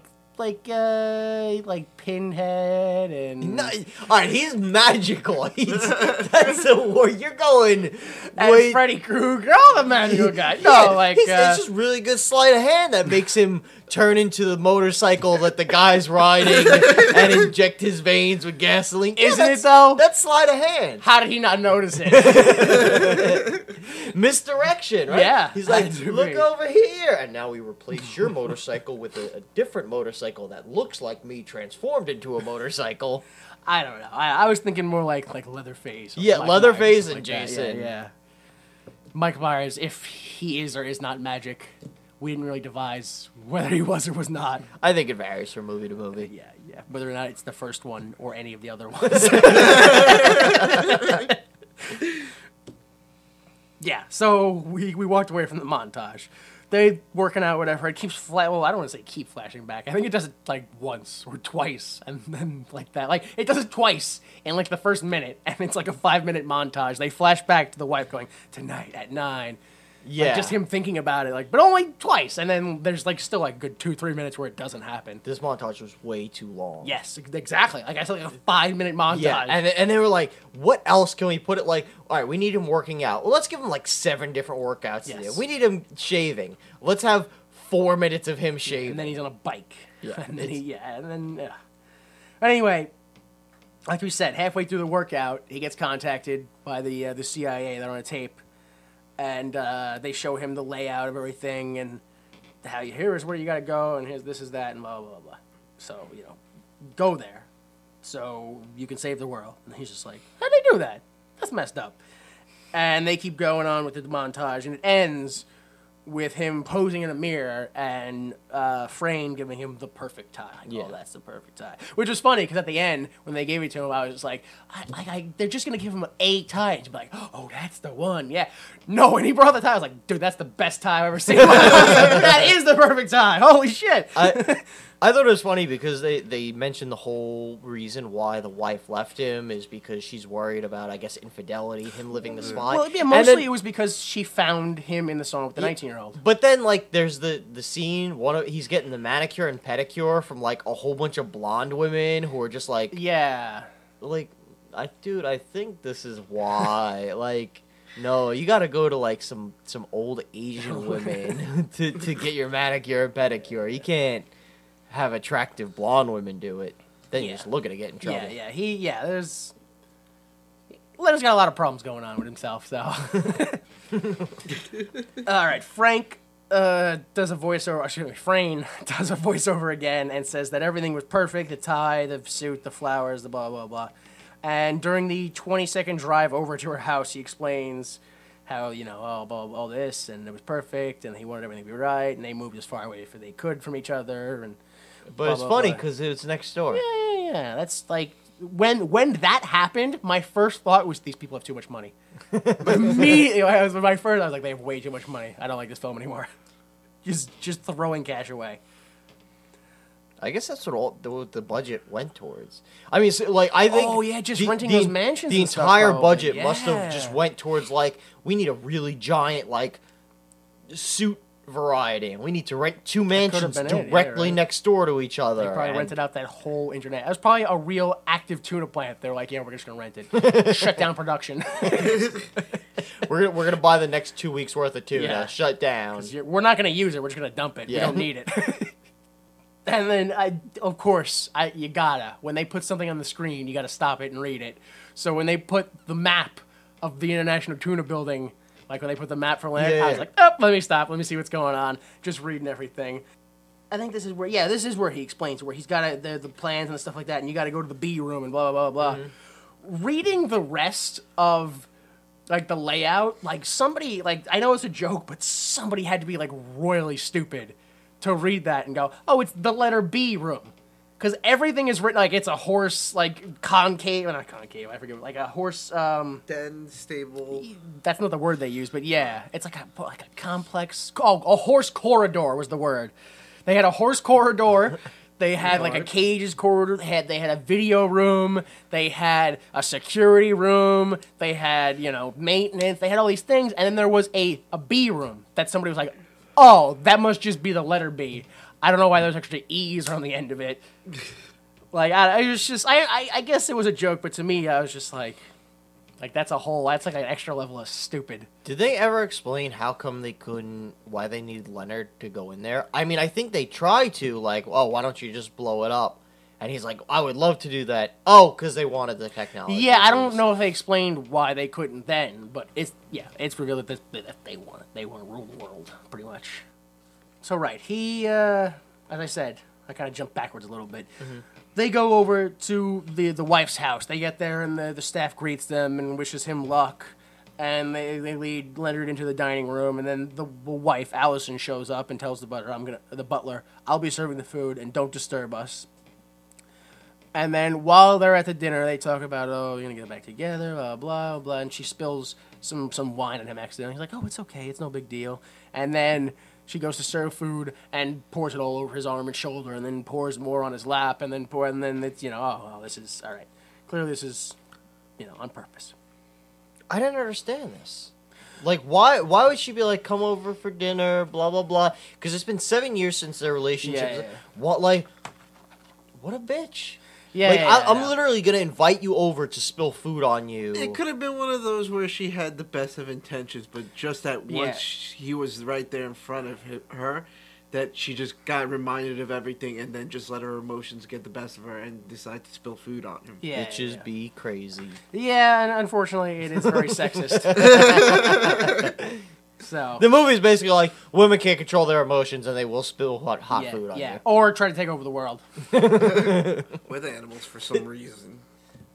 Pinhead and all right, he's magical. That's a war. You're going and Freddy Krueger, all the magical guys. No, it's just really good sleight of hand that makes him turn into the motorcycle that the guy's riding and inject his veins with gasoline. Isn't it though? That's sleight of hand. How did he not notice it? Misdirection, right? Yeah. He's like, look over here, and now we replace your motorcycle with a different motorcycle that looks like me transformed into a motorcycle. I don't know. I was thinking more like Leatherface. Yeah, Leatherface and Jason. Yeah. Mike Myers, if he is or is not magic, we didn't really devise whether he was or was not. I think it varies from movie to movie. Yeah. Whether or not it's the first one or any of the other ones. Yeah, so we walked away from the montage. They working out, whatever. It keeps well, I don't want to say keep flashing back. I think it does it like once or twice, and then like that. Like it does it twice in like the first minute, and it's like a 5-minute montage. They flash back to the wife going, "Tonight at 9." Yeah, like, just him thinking about it, but only twice, and then there's like still like good 2-3 minutes where it doesn't happen. This montage was way too long. Yes, exactly. Like I said, like a 5-minute montage. Yeah, and they were like, "What else can we put it like? All right, we need him working out. Well, let's give him like 7 different workouts to do. We need him shaving. Let's have 4 minutes of him shaving, and then he's on a bike. Yeah, and then Anyway, like we said, halfway through the workout, he gets contacted by the CIA. They're on a tape. and they show him the layout of everything and how here's where you gotta go and here's this is that and blah blah blah. So go there, so you can save the world. And he's just like, how'd they do that? That's messed up. And they keep going on with the montage, and it ends with him posing in a mirror and Frayne giving him the perfect tie. Oh, that's the perfect tie. Which was funny because at the end, when they gave it to him, I was just like, they're just going to give him 8 ties. And be like, oh, that's the one. Yeah. No, when he brought the tie, I was like, dude, that's the best tie I've ever seen. That is the perfect tie. Holy shit. I thought it was funny because they mentioned the whole reason why the wife left him is because she's worried about, I guess, infidelity, him living the spot. Well, yeah, mostly it was because she found him in the song with the 19-year-old. But then, like, there's the scene, he's getting the manicure and pedicure from, like, a whole bunch of blonde women who are just like... Yeah. Like, dude, I think this is why. Like... No, you gotta go to, like, some old Asian women to get your manicure and pedicure. You can't have attractive blonde women do it. Then you're just looking to get in trouble. Leonard's got a lot of problems going on with himself, so. All right, Frayne does a voiceover again and says that everything was perfect, the tie, the suit, the flowers, the blah, blah, blah. And during the 20-second drive over to her house, he explains how, all this, and it was perfect, and he wanted everything to be right, and they moved as far away as they could from each other, and But it's funny because it's next door. Yeah. That's like when that happened. My first thought was these people have too much money. Immediately, I was like, they have way too much money. I don't like this film anymore. Just throwing cash away. I guess that's what the budget went towards. I mean, so, like I think. Just renting those mansions. The entire budget must have just went towards like we need a really giant like suit variety, and we need to rent 2 mansions directly next door to each other. They probably rented out that whole internet. That was probably a real active tuna plant. They're like, yeah, we're just gonna rent it. Shut down production. we're gonna buy the next 2 weeks worth of tuna. Yeah. Shut down. We're not gonna use it. We're just gonna dump it. Yeah. We don't need it. And then, of course, you gotta. When they put something on the screen, you gotta stop it and read it. So when they put the map of the International Tuna Building. Like when they put the map for Leonard, I was like, oh, let me stop. Let me see what's going on. Just reading everything. I think this is where he explains where he's got the plans and stuff like that, and you got to go to the B room and blah, blah, blah, blah. Mm-hmm. Reading the rest of, like, the layout, like, somebody, like, I know it's a joke, but somebody had to be, like, royally stupid to read that and go, oh, it's the letter B room. Because everything is written like it's a horse, like concave, not concave, I forget, like a horse. Den, stable. That's not the word they use, but yeah, it's like a complex. Oh, a horse corridor was the word. They had a horse corridor. They had like a cages corridor. They had a video room. They had a security room. They had maintenance. They had all these things, and then there was a B room that somebody was like, oh, that must just be the letter B. I don't know why those extra E's are on the end of it. Like, I guess it was a joke, but to me, I was just like that's like an extra level of stupid. Did they ever explain why they needed Leonard to go in there? I mean, I think they tried to, like, oh, why don't you just blow it up? And he's like, I would love to do that. Oh, because they wanted the technology. Yeah, I don't know if they explained why they couldn't then, but it's revealed that they want to rule the world, pretty much. So, right, he, as I said, I kind of jumped backwards a little bit. Mm-hmm. They go over to the wife's house. They get there, and the staff greets them and wishes him luck. And they lead Leonard into the dining room, and then the wife, Allison, shows up and tells the butler, I'll be serving the food, and don't disturb us. And then while they're at the dinner, they talk about, oh, you're going to get back together, blah, blah, blah. And she spills some wine on him accidentally. He's like, oh, it's okay. It's no big deal. And then she goes to serve food and pours it all over his arm and shoulder, and then pours more on his lap, and then it's, oh, well, this is, all right. Clearly this is, on purpose. I don't understand this. Like, why would she be like, come over for dinner, blah, blah, blah? Because it's been 7 years since their relationship. Yeah. What a bitch. Yeah, I'm literally going to invite you over to spill food on you. It could have been one of those where she had the best of intentions, but just that once he was right there in front of her, that she just got reminded of everything and then just let her emotions get the best of her and decide to spill food on him. Yeah, Bitches be crazy. Yeah, and unfortunately, it is very sexist. So The movie's basically like women can't control their emotions and they will spill hot food on you. or try to take over the world. With animals for some reason.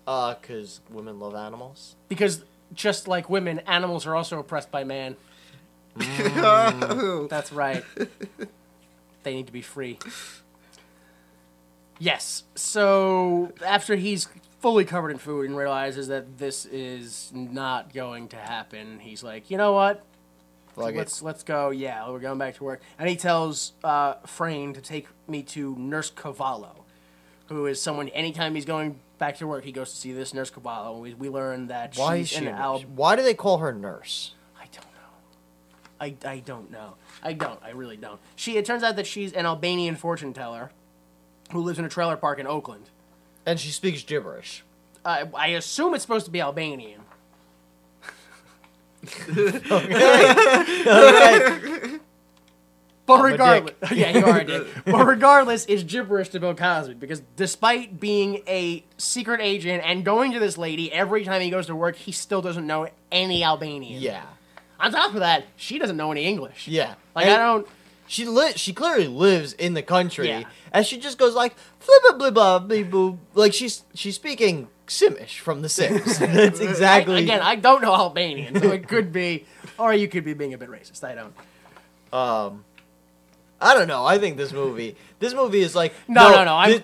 Because women love animals. Because just like women, animals are also oppressed by man. That's right. They need to be free. Yes. So after he's fully covered in food and realizes that this is not going to happen, he's like, you know what? Let's go. Yeah, we're going back to work. And he tells Frayne to take me to Nurse Cavallo, who is someone. Anytime he's going back to work, he goes to see this Nurse Cavallo. We learn that she's an Why do they call her nurse? I don't know. I really don't. It turns out that she's an Albanian fortune teller who lives in a trailer park in Oakland. And she speaks gibberish. I assume it's supposed to be Albanian. Okay. But regardless, yeah, you are a dick. But regardless, it's gibberish to Bill Cosby because despite being a secret agent and going to this lady every time he goes to work, he still doesn't know any Albanian. Yeah. On top of that, she doesn't know any English. Yeah. Like, I don't... She clearly lives in the country, Yeah. and she just goes like flibba blibba blee like she's speaking Simish from The Sims. That's exactly. I don't know Albanian, so it could be, or you could be being a bit racist. I don't. I don't know. I think this movie is like No.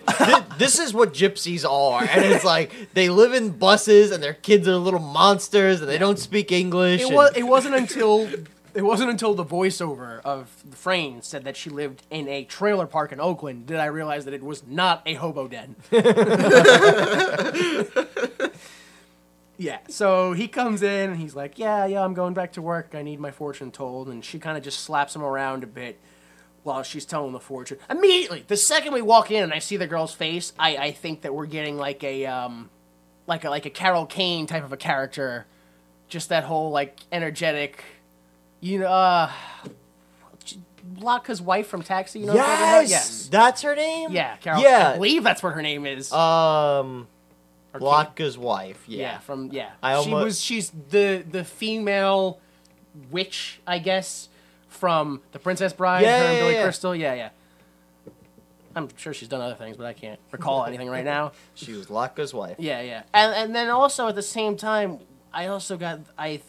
This is what gypsies are, and it's like they live in buses, and their kids are little monsters, and they don't speak English. It wasn't until the voiceover of Frayne said that she lived in a trailer park in Oakland did I realize that it was not a hobo den. Yeah, so he comes in and he's like, yeah, I'm going back to work. I need my fortune told. And she kind of just slaps him around a bit while she's telling the fortune. Immediately, the second we walk in and I see the girl's face, I think that we're getting like a Carol Kane type of a character. Just that whole like energetic, Laka's wife from Taxi. You know what I'm talking about? Yes, that's her name. Yeah, Carol. Yeah, I believe that's what her name is. Laka's wife. Yeah. She's the female witch, I guess, from The Princess Bride. Her and Billy Crystal. Yeah. I'm sure she's done other things, but I can't recall anything right now. She was Laka's wife. Yeah. And then also at the same time, I also got I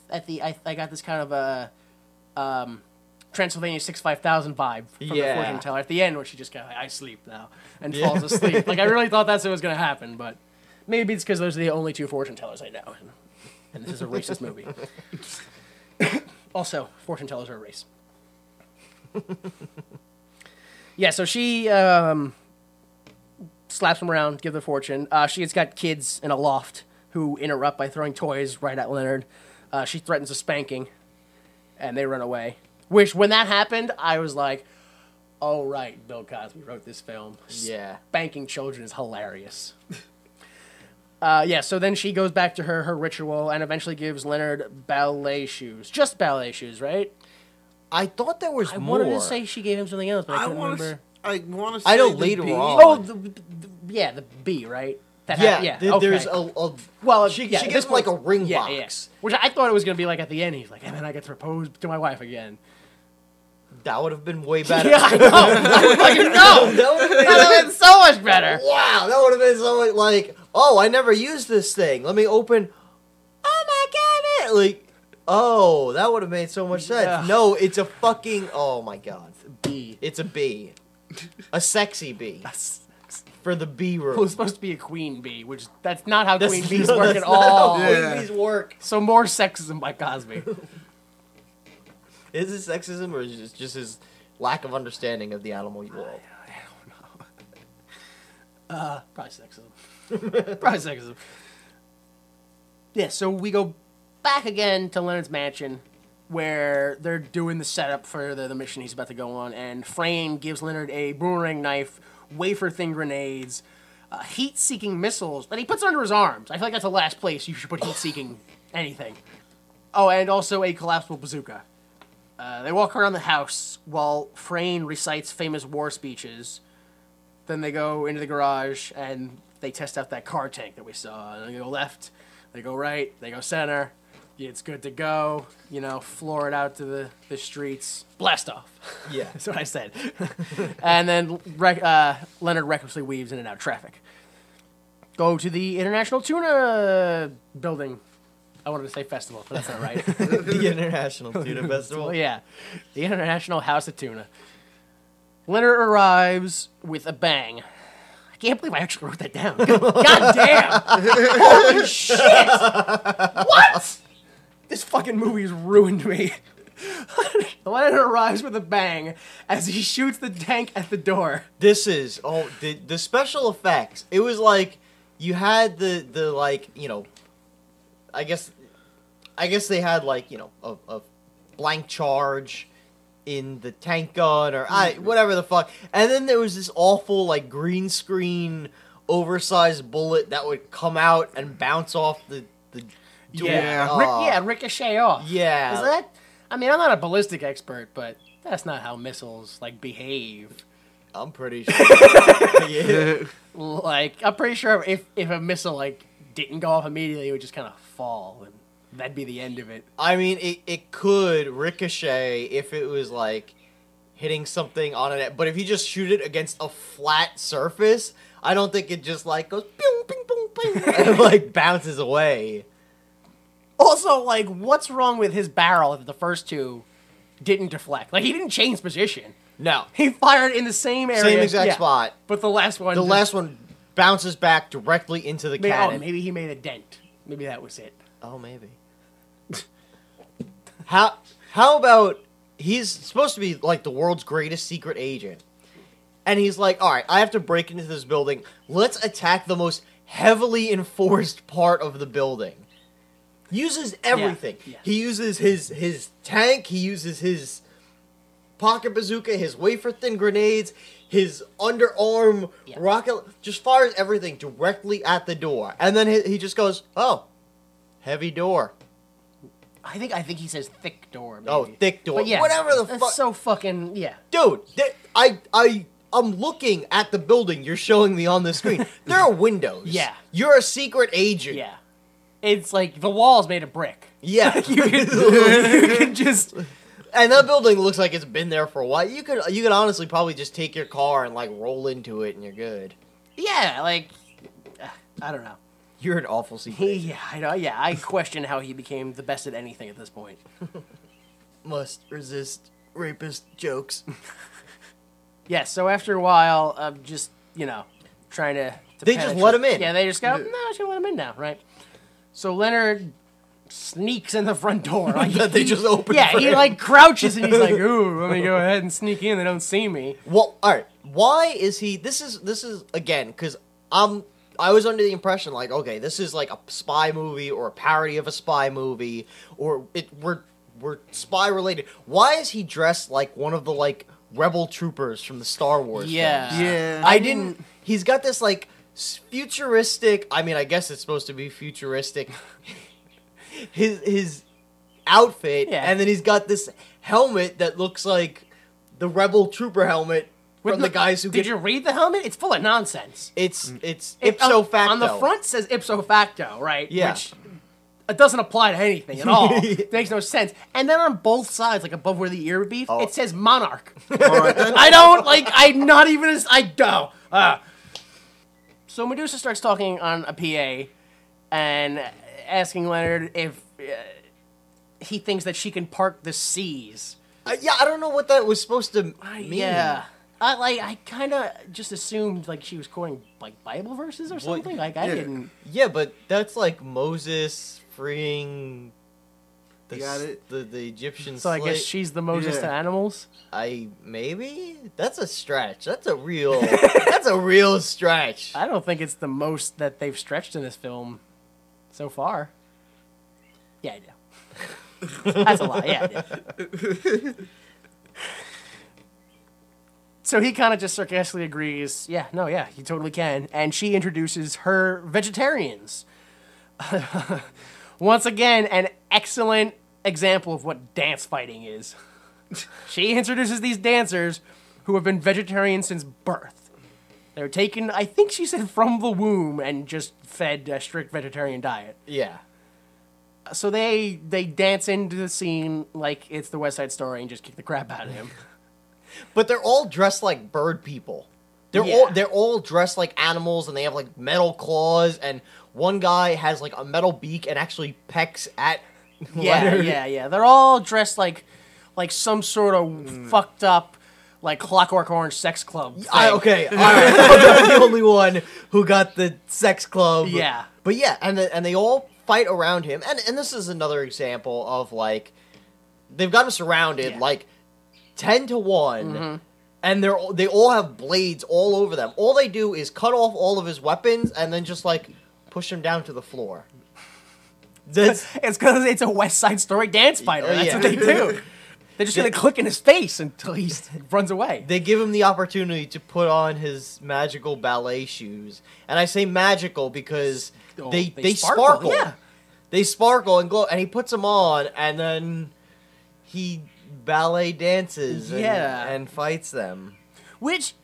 got this kind of a Transylvania 65000 vibe from the fortune teller at the end, where she just got I sleep now and falls asleep. Like I really thought that's what was going to happen, but maybe it's because those are the only two fortune tellers I know, and this is a racist movie. Also, fortune tellers are a race. Yeah, so she slaps him around, give the fortune. She's got kids in a loft who interrupt by throwing toys right at Leonard. She threatens a spanking, and they run away. Which, when that happened, I was like, oh, right, Bill Cosby wrote this film. Yeah. Spanking children is hilarious. So then she goes back to her ritual and eventually gives Leonard ballet shoes. Just ballet shoes, right? I thought there was more. I wanted to say she gave him something else, but I couldn't remember. I want to say I know the later bee. on. Oh, the bee, right? Okay. There's she gives him like a ring box. Yeah. Which I thought it was going to be like at the end, he's like, and then I get to propose to my wife again. That would have been way better. Yeah, I know. I would fucking know. That would have been so much better. Wow, that would have been so much like, oh, I never used this thing. Let me open. Oh my god, like, oh, that would have made so much sense. Yeah. No, it's a fucking, oh my god. Bee. It's a bee. A sexy bee. For the bee room. It was supposed to be a queen bee, which that's not how queen bees no, work that's at not all. How queen bees work. So more sexism by Cosby. Is it sexism or is it just his lack of understanding of the animal world? I don't know. Probably sexism. Probably sexism. Yeah, so we go back again to Leonard's mansion, where they're doing the setup for the mission he's about to go on, and Frayne gives Leonard a boomerang knife, wafer-thin grenades, heat-seeking missiles, that he puts under his arms. I feel like that's the last place you should put heat-seeking anything. Oh, and also a collapsible bazooka. They walk around the house while Frayne recites famous war speeches. Then they go into the garage and they test out that car tank that we saw. And they go left, they go right, they go center. It's good to go. Floor it out to the streets. Blast off. Yeah. That's what I said. And then Leonard recklessly weaves in and out of traffic. Go to the International Tuna building. I wanted to say festival, but that's not right. The International Tuna Festival? Yeah. The International House of Tuna. Leonard arrives with a bang. I can't believe I actually wrote that down. God damn! Holy shit! What? This fucking movie's ruined me. Leonard arrives with a bang as he shoots the tank at the door. This is the special effects. It was like you had the I guess they had a blank charge in the tank gun or whatever the fuck, and then there was this awful green screen oversized bullet that would come out and bounce off the door. Yeah, ricochet off. Yeah. Is that? I mean, I'm not a ballistic expert, but that's not how missiles behave. I'm pretty sure. Yeah. I'm pretty sure if a missile didn't go off immediately, it would just kind of fall, and that'd be the end of it. I mean, it could ricochet if it was hitting something on it, but if you just shoot it against a flat surface, I don't think it just goes ping, ping, ping, ping, and bounces away. Also, what's wrong with his barrel if the first two didn't deflect? He didn't change position. No. He fired in the same area. Same exact spot. But the last one... last one bounces back directly into the cannon. Maybe he made a dent. Maybe that was it. Oh, maybe. How about... He's supposed to be, the world's greatest secret agent. And he's like, alright, I have to break into this building. Let's attack the most heavily enforced part of the building. Uses everything. Yeah. He uses his tank, he uses his pocket bazooka, his wafer-thin grenades, his underarm rocket, just fires everything directly at the door. And then he just goes, oh, heavy door. I think he says thick door. Maybe. Oh, thick door. But yeah, whatever the that's fuck. so fucking, yeah. Dude, I'm looking at the building you're showing me on the screen. There are windows. Yeah. You're a secret agent. Yeah. It's the wall's made of brick. Yeah. you can just... And that building looks like it's been there for a while. You could honestly probably just take your car and roll into it and you're good. Yeah, I don't know. You're an awful secret agent. Yeah, I know. Yeah, I question how he became the best at anything at this point. Must resist rapist jokes. Yeah, so after a while of just, trying to They just let him in. Yeah, they just go, no, just gonna let him in now, right? So Leonard sneaks in the front door. They just open. Yeah, he crouches and he's like, ooh, let me go ahead and sneak in. They don't see me. Well, all right. Why is he? This is again because I was under the impression okay, this is a spy movie or a parody of a spy movie or we're spy related. Why is he dressed like one of the rebel troopers from the Star Wars films? Yeah. I didn't. He's got this futuristic. I mean, I guess it's supposed to be futuristic. His outfit, and then he's got this helmet that looks like the rebel trooper helmet from the guys who Did you read the helmet? It's full of nonsense. It's ipso facto. On the front says ipso facto, right? Yeah. Which it doesn't apply to anything at all. It makes no sense. And then on both sides, above where the ear would be, it says monarch. All right, then. I don't, I'm not even, I don't. So Medusa starts talking on a PA and asking Leonard if he thinks that she can part the seas. I don't know what that was supposed to mean. Yeah. I kind of just assumed she was quoting Bible verses or something. I didn't. Yeah, but that's Moses freeing the Egyptian. So I guess she's the Moses to animals. Maybe that's a stretch. That's a real stretch. I don't think it's the most that they've stretched in this film so far. Yeah, I do. That's a lot. Yeah, I do. So he kind of just sarcastically agrees, yeah, you totally can. And she introduces her vegetarians. Once again, an excellent example of what dance fighting is. She introduces these dancers who have been vegetarian since birth. They're taken, I think she said, from the womb and just fed a strict vegetarian diet. Yeah. So they dance into the scene like it's the West Side Story and just kick the crap out of him. But they're all dressed like bird people. They're all dressed like animals, and they have like metal claws, and one guy has like a metal beak and actually pecks at Leonard. Yeah. They're all dressed like some sort of fucked up, like Clockwork Orange sex club thing. Okay, all right. I'm the only one who got the sex club. Yeah. But yeah, and they all fight around him, and this is another example of like they've got him surrounded like 10 to 1. And they all have blades all over them. All they do is cut off all of his weapons and then just like push him down to the floor. It's because it's a West Side Story dance fighter. That's what they do. They're just gonna click in his face until he runs away. They give him the opportunity to put on his magical ballet shoes, and I say magical because they sparkle. Yeah. They sparkle and glow, and he puts them on, and then he ballet dances and fights them. Which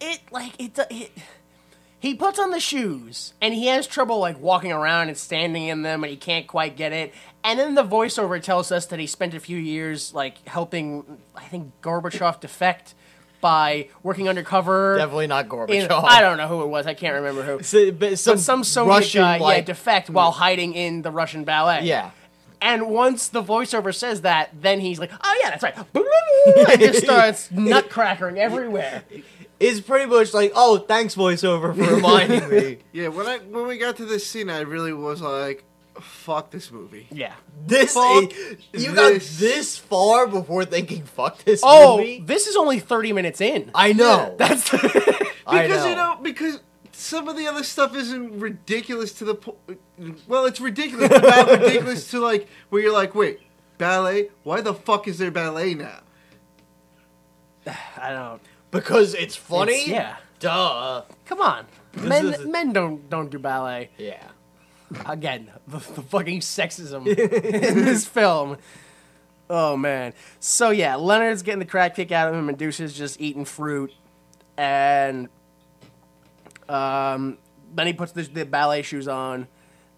he puts on the shoes and he has trouble like walking around and standing in them and he can't quite get it. And then the voiceover tells us that he spent a few years like helping, I think, Gorbachev defect by working undercover. Definitely not Gorbachev. I don't know who it was. I can't remember who. But some Soviet Russian, guy defect while hiding in the Russian ballet. Yeah. And once the voiceover says that, then he's like, oh yeah, that's right. And just starts nutcrackering everywhere. It's pretty much like, oh, thanks voiceover for reminding me. Yeah, when we got to this scene, I really was like, fuck this movie. Yeah. You got this far before thinking, fuck this movie? This is only 30 minutes in. I know. Yeah, that's because some of the other stuff isn't ridiculous to the point. Well, it's ridiculous, but not ridiculous to like where you're like, wait, ballet? Why the fuck is there ballet now? I don't. Because it's funny. Yeah. Duh. Come on, men don't do ballet. Yeah. Again, the fucking sexism in this film. Oh man. So yeah, Leonard's getting the crap kicked out of him. Medusa's just eating fruit, and then he puts the ballet shoes on,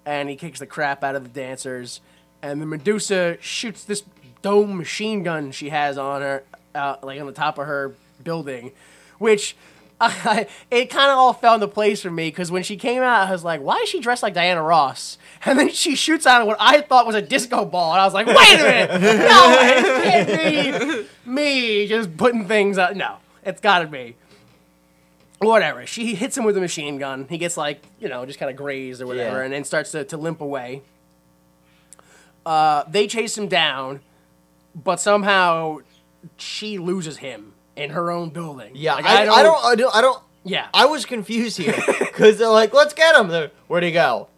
and he kicks the crap out of the dancers. And the Medusa shoots this dome machine gun she has on her, like on the top of her building, which it kind of all fell into place for me because when she came out, I was like, why is she dressed like Diana Ross? And then she shoots out what I thought was a disco ball, and I was like, wait a minute, no, it can't be me just putting things out. No, it's gotta be. Whatever. She hits him with a machine gun. He gets like, just kind of grazed or whatever, and then starts to limp away. They chase him down, but somehow she loses him in her own building. Yeah, like, I don't. Yeah, I was confused here because they're like, "Let's get him." Where'd he go?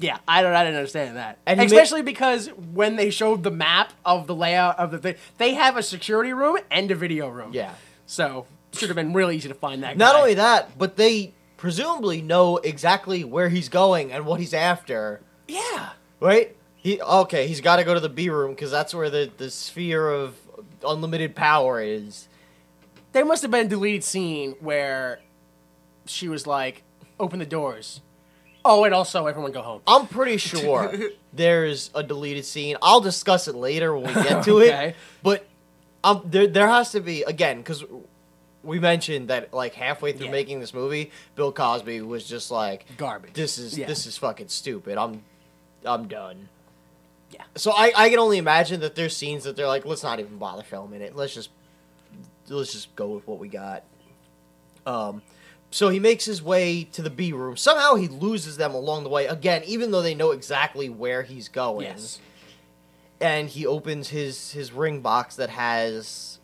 Yeah, I didn't understand that, and especially because when they showed the map of the layout of the thing, they have a security room and a video room. Yeah, so it should have been really easy to find that. Not guy. only that, but they presumably know exactly where he's going and what he's after. Yeah, right. He's got to go to the B room because that's where the sphere of unlimited power is. There must have been a deleted scene where she was like, open the doors. Oh, and also everyone go home. I'm pretty sure there's a deleted scene. I'll discuss it later when we get to it. But there has to be, again, because we mentioned that like halfway through making this movie, Bill Cosby was just like, garbage. This is fucking stupid. I'm done. Yeah. So I can only imagine that there's scenes that they're like, let's not even bother filming it. Let's just go with what we got. So he makes his way to the B room. Somehow he loses them along the way. Again, even though they know exactly where he's going. Yes. And he opens his ring box that has,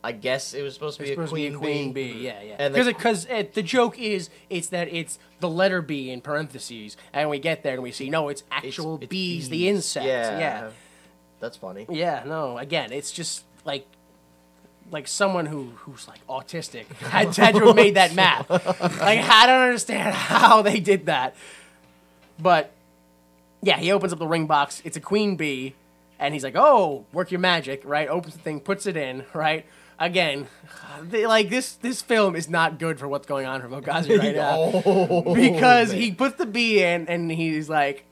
I guess it was supposed to be a queen bee. Yeah. Because the joke is it's the letter B in parentheses, and we get there and we see it's actual it's bees, the insect. Yeah. That's funny. Yeah. No. Again, it's just like someone who's like autistic had to have made that map. Like I don't understand how they did that. But yeah, he opens up the ring box. It's a queen bee, And he's like, "Oh, work your magic," right? Opens the thing, puts it in, right? Again, this film is not good for what's going on for Bill Cosby right now. Because he puts the bee in, and he's like,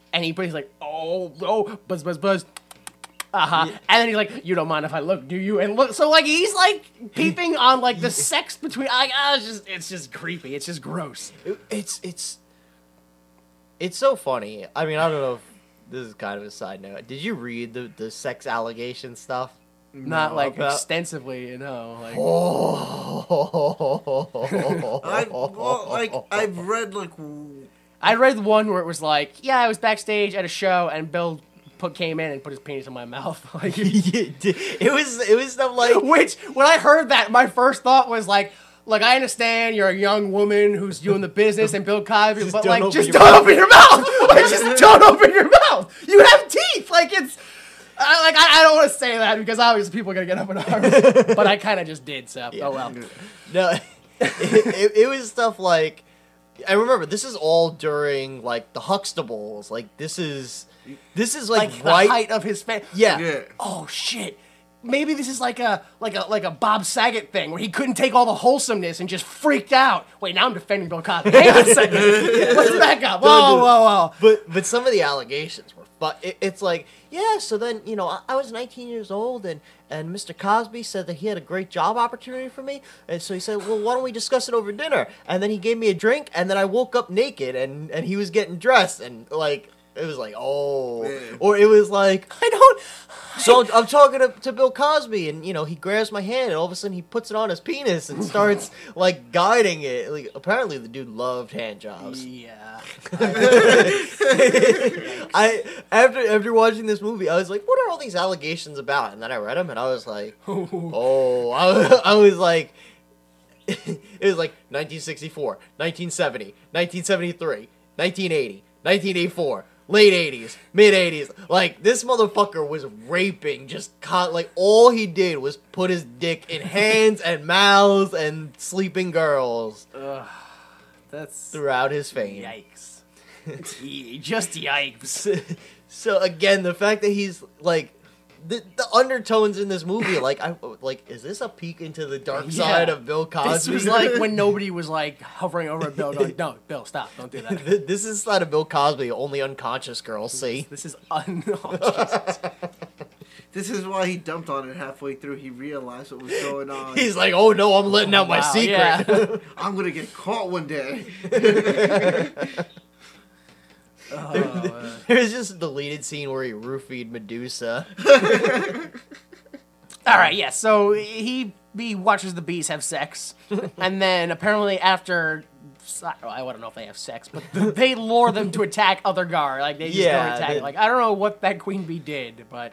oh, buzz, buzz, buzz. And then he's like, "You don't mind if I look, do you?" And look, so like he's like peeping on like the sex between. It's just creepy. It's just gross. It's so funny. I mean, I don't know if this is kind of a side note. Did you read the sex allegation stuff? Not like extensively, you know. Like, I've read like. I read one where it was like, yeah, I was backstage at a show and Bill came in and put his penis in my mouth. Like, it was stuff like, which when I heard that, my first thought was like, "Look, I understand you're a young woman who's doing the business and Bill Cosby, but like, just don't open your mouth. Like, just don't open your mouth. You have teeth. Like, it's." I don't want to say that because obviously people are going to get up in arms, but I kind of just did, so, oh well. No, it was stuff like, I remember, this is all during, like, the Huxtables, like, this is like right... the height of his fan. Yeah. Oh, shit. Maybe this is like a Bob Saget thing where he couldn't take all the wholesomeness and just freaked out. Wait, now I'm defending Bill Cosby. Hang on a second. Let's back up. Whoa. But some of the allegations were it's like, yeah, so then, you know, I was 19 years old and Mr. Cosby said that he had a great job opportunity for me. And so he said, well, why don't we discuss it over dinner? And then he gave me a drink and then I woke up naked and he was getting dressed and like, it was like, oh, or it was like, so I'm talking to Bill Cosby and, you know, he grabs my hand and all of a sudden he puts it on his penis and starts like guiding it. Like, apparently the dude loved hand jobs. Yeah. After watching this movie, I was like, what are all these allegations about? And then I read them and I was like, I was like, it was like 1964, 1970, 1973, 1980, 1984. Late 80s, mid 80s, like, this motherfucker was raping, like, all he did was put his dick in hands and mouths and sleeping girls. That's... throughout his fame. Yikes. Just yikes. So, again, the fact that he's, like, the undertones in this movie, like, is this a peek into the dark side of Bill Cosby? This was like when nobody was like hovering over Bill going, "No, Bill, stop, don't do that." This is not a Bill Cosby only unconscious girls see. This is This is why he dumped on it halfway through. He realized what was going on. He's like, "Oh no, I'm letting out my secret. Yeah. I'm gonna get caught one day." There's just a deleted scene where he roofied Medusa. All right, yeah. So he watches the bees have sex, and then apparently after, I don't know if they have sex, but they lure them to attack other guards. Like they just go attack. Like I don't know what that queen bee did, but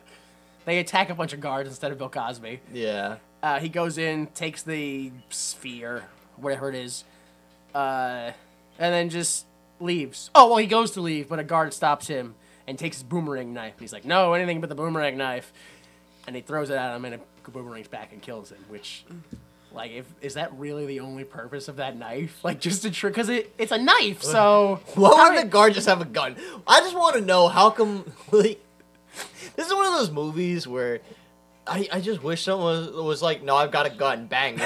they attack a bunch of guards instead of Bill Cosby. Yeah. He goes in, takes the sphere, whatever it is, and then just leaves. Oh, well, he goes to leave, but a guard stops him and takes his boomerang knife. He's like, "No, anything but the boomerang knife." And he throws it at him, and it boomerangs back and kills him, which, like, is that really the only purpose of that knife? Like, just to trick? Because it's a knife, so... Why would the guard just have a gun? I just want to know how come, like... This is one of those movies where I just wish someone was like, "No, I've got a gun, bang."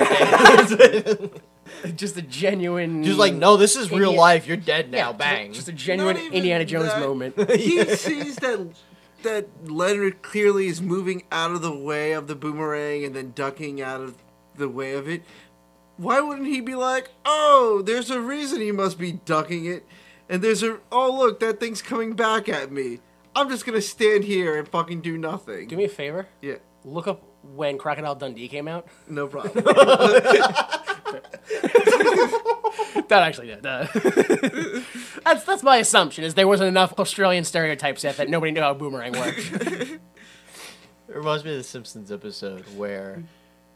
Just a genuine... Just like, "No, this is real life, you're dead now, bang." Just a genuine Indiana Jones moment. He sees that Leonard clearly is moving out of the way of the boomerang and then ducking out of the way of it. Why wouldn't he be like, "Oh, there's a reason he must be ducking it, and oh look, that thing's coming back at me. I'm just gonna stand here and fucking do nothing." Do me a favor. Yeah. Look up when Crocodile Dundee came out. No problem. That actually did. That's my assumption, is there wasn't enough Australian stereotypes yet that nobody knew how boomerang worked. It reminds me of the Simpsons episode where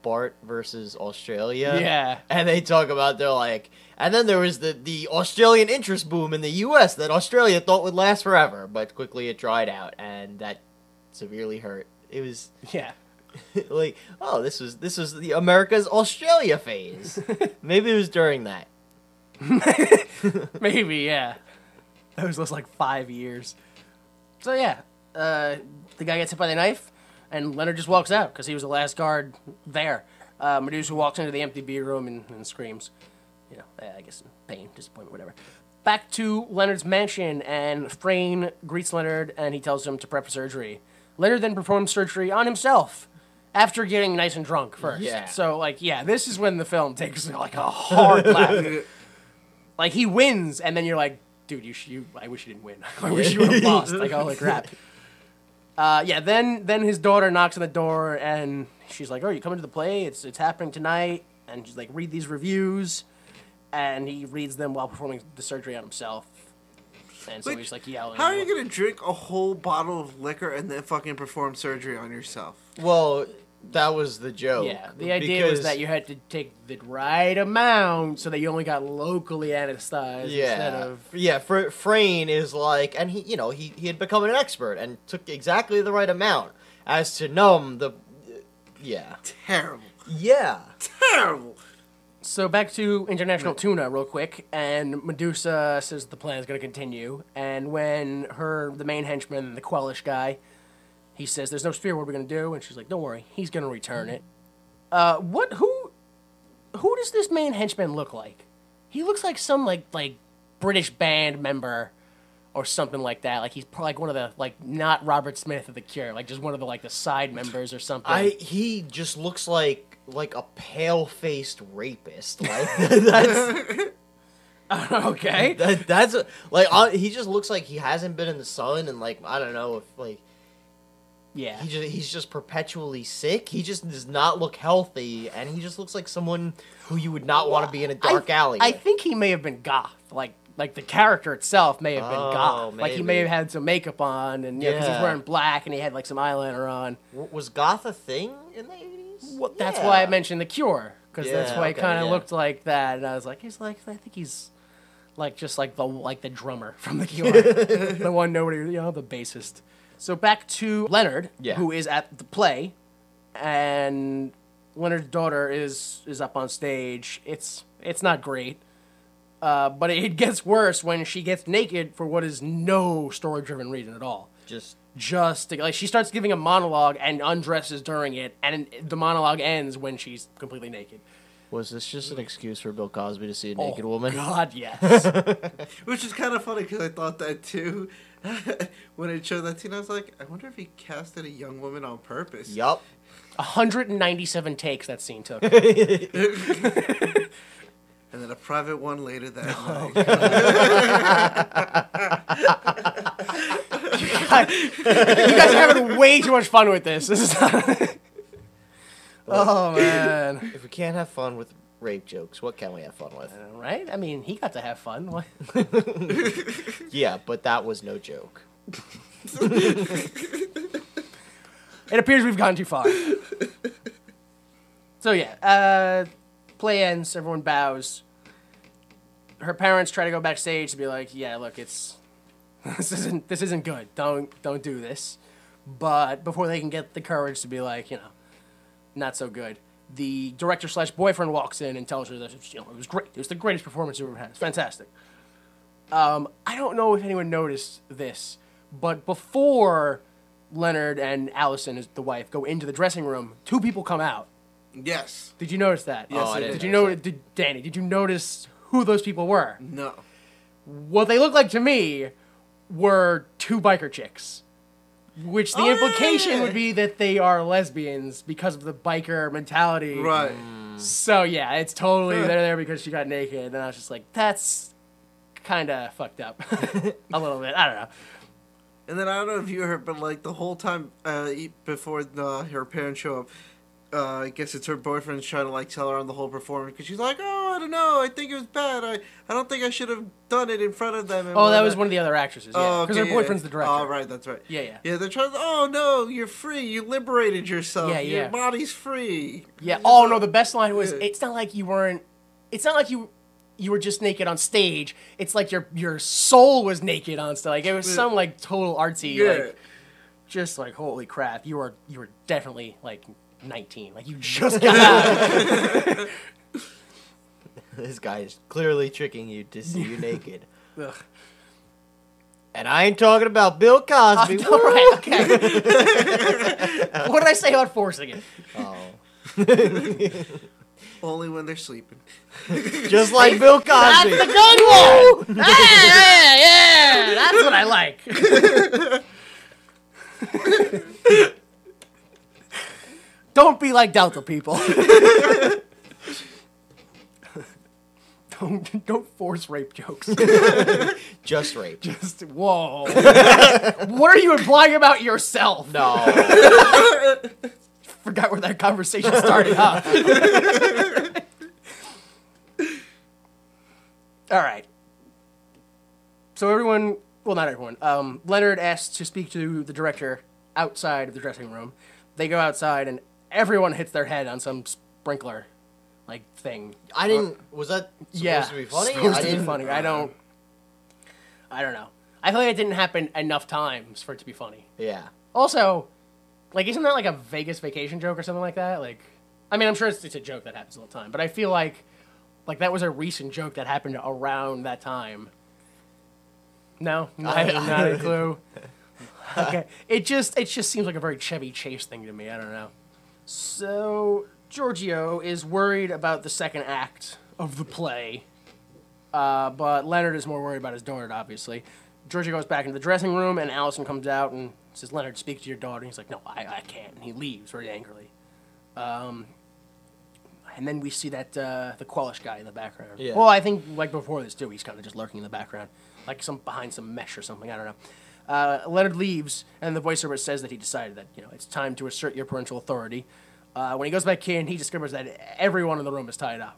Bart versus Australia. Yeah. And they talk about, they're like, and then there was the Australian interest boom in the U.S. that Australia thought would last forever, but quickly it dried out, and that severely hurt. It was... Yeah. Like, oh, this was the America's Australia phase. Maybe it was during that. Maybe, yeah. That was just like 5 years. So yeah, the guy gets hit by the knife, and Leonard just walks out because he was the last guard there. Medusa walks into the empty beer room and screams. You know, I guess pain, disappointment, whatever. Back to Leonard's mansion, and Frayne greets Leonard, and he tells him to prep for surgery. Leonard then performs surgery on himself after getting nice and drunk first. Yeah. So, like, yeah, this is when the film takes, like, a hard lap. Like, he wins, and then you're like, dude, I wish you didn't win. I wish you would have lost. Like, holy crap. Yeah, then his daughter knocks on the door, and she's like, oh, you coming to the play? It's happening tonight. And she's like, read these reviews. And he reads them while performing the surgery on himself. And so he's like yelling. How are you going to drink a whole bottle of liquor and then fucking perform surgery on yourself? Well, that was the joke. Yeah, the idea was that you had to take the right amount so that you only got locally anesthetized instead of... Yeah, Frayne is like... And he had become an expert and took exactly the right amount as to numb the... Yeah. Terrible. Yeah. Terrible. So back to International Tuna real quick, and Medusa says the plan is going to continue, and when the main henchman, the Quellish guy, he says, there's no spear, what are we going to do? And she's like, don't worry, he's going to return it. Who does this main henchman look like? He looks like some, like British band member or something like that. Like, he's probably like one of the, like, not Robert Smith of The Cure, like, just one of the, like, the side members or something. He just looks like a pale-faced rapist. Like, that's... Okay. That's he just looks like he hasn't been in the sun, and, like, I don't know if, like... Yeah. He's just perpetually sick. He just does not look healthy, and he just looks like someone who you would not want to be in a dark alley. I think he may have been goth. Like the character itself may have been goth. Maybe. Like he may have had some makeup on, and because he's wearing black and he had like some eyeliner on. Was goth a thing in the 80s? Well, that's why I mentioned The Cure, because that's why he kind of looked like that. And I was like, I think he's like just like the drummer from The Cure, the one nobody, the bassist. So back to Leonard, who is at the play, and Leonard's daughter is up on stage. It's not great. But it gets worse when she gets naked for what is no story-driven reason at all. Just like she starts giving a monologue and undresses during it, and the monologue ends when she's completely naked. Was this just an excuse for Bill Cosby to see a naked woman? God, yes. Which is kind of funny because I thought that too. When it showed that scene, I was like, I wonder if he casted a young woman on purpose. Yup. 197 takes that scene took. And then a private one later that night. You guys are having way too much fun with this. This is not... Oh, man. If we can't have fun with rape jokes, what can we have fun with? Right? I mean, he got to have fun. What? Yeah, but that was no joke. It appears we've gone too far. So, yeah. Play ends. Everyone bows. Her parents try to go backstage to be like, yeah, look, this isn't good. Don't do this. But before they can get the courage to be like, not so good, the director/boyfriend walks in and tells her that it was great. It was the greatest performance you've ever had. It's fantastic. I don't know if anyone noticed this, but before Leonard and Allison, the wife, go into the dressing room, two people come out. Yes. Did you notice that? Yes, I did. Did you know, Danny? Did you notice who those people were? No. What they looked like to me were two biker chicks, which the implication would be that they are lesbians because of the biker mentality. Right. So yeah, it's totally they're there because she got naked, and I was just like, that's kind of fucked up a little bit. I don't know. And then I don't know if you heard, but like the whole time before her parents show up. I guess it's her boyfriend's trying to like tell her on the whole performance because she's like, oh, I don't know, I think it was bad. I don't think I should have done it in front of them. And that was one of the other actresses. Yeah, because her boyfriend's the director. Oh, right, that's right. Yeah. Yeah, they're trying. Oh no, you're free. You liberated yourself. Yeah. Your body's free. Yeah. Oh no, the best line was, it's not like you weren't. It's not like you were just naked on stage. It's like your soul was naked on stage. Like it was some like total artsy. Like, just like holy crap, you were definitely like 19, like you just got out. This guy is clearly tricking you to see you naked. Ugh. And I ain't talking about Bill Cosby. All right, okay. What did I say about forcing it? Oh. Only when they're sleeping. Just like Bill Cosby. That's the good one! Yeah, that's what I like. Don't be like Delta people. Don't force rape jokes. Just rape. Whoa. What are you implying about yourself? No. Forgot where that conversation started, huh? All right. So everyone, well, not everyone. Leonard asks to speak to the director outside of the dressing room. They go outside, and everyone hits their head on some sprinkler, like, thing. Was that supposed to be funny? Supposed to be funny. I don't know. I feel like it didn't happen enough times for it to be funny. Yeah. Also, like, isn't that like a Vegas vacation joke or something like that? Like, I mean, I'm sure it's a joke that happens all the time, but I feel like that was a recent joke that happened around that time. No, not a clue. Okay, it just seems like a very Chevy Chase thing to me. I don't know. So Giorgio is worried about the second act of the play, but Leonard is more worried about his daughter, obviously. Giorgio goes back into the dressing room, and Allison comes out and says, "Leonard, speak to your daughter." And he's like, "No, I can't." And he leaves very angrily. And then we see that the Quellish guy in the background. Yeah. Well, I think like before this too, he's kind of just lurking in the background, like behind some mesh or something. I don't know. Leonard leaves, and the voiceover says that he decided that it's time to assert your parental authority. When he goes back in, he discovers that everyone in the room is tied up.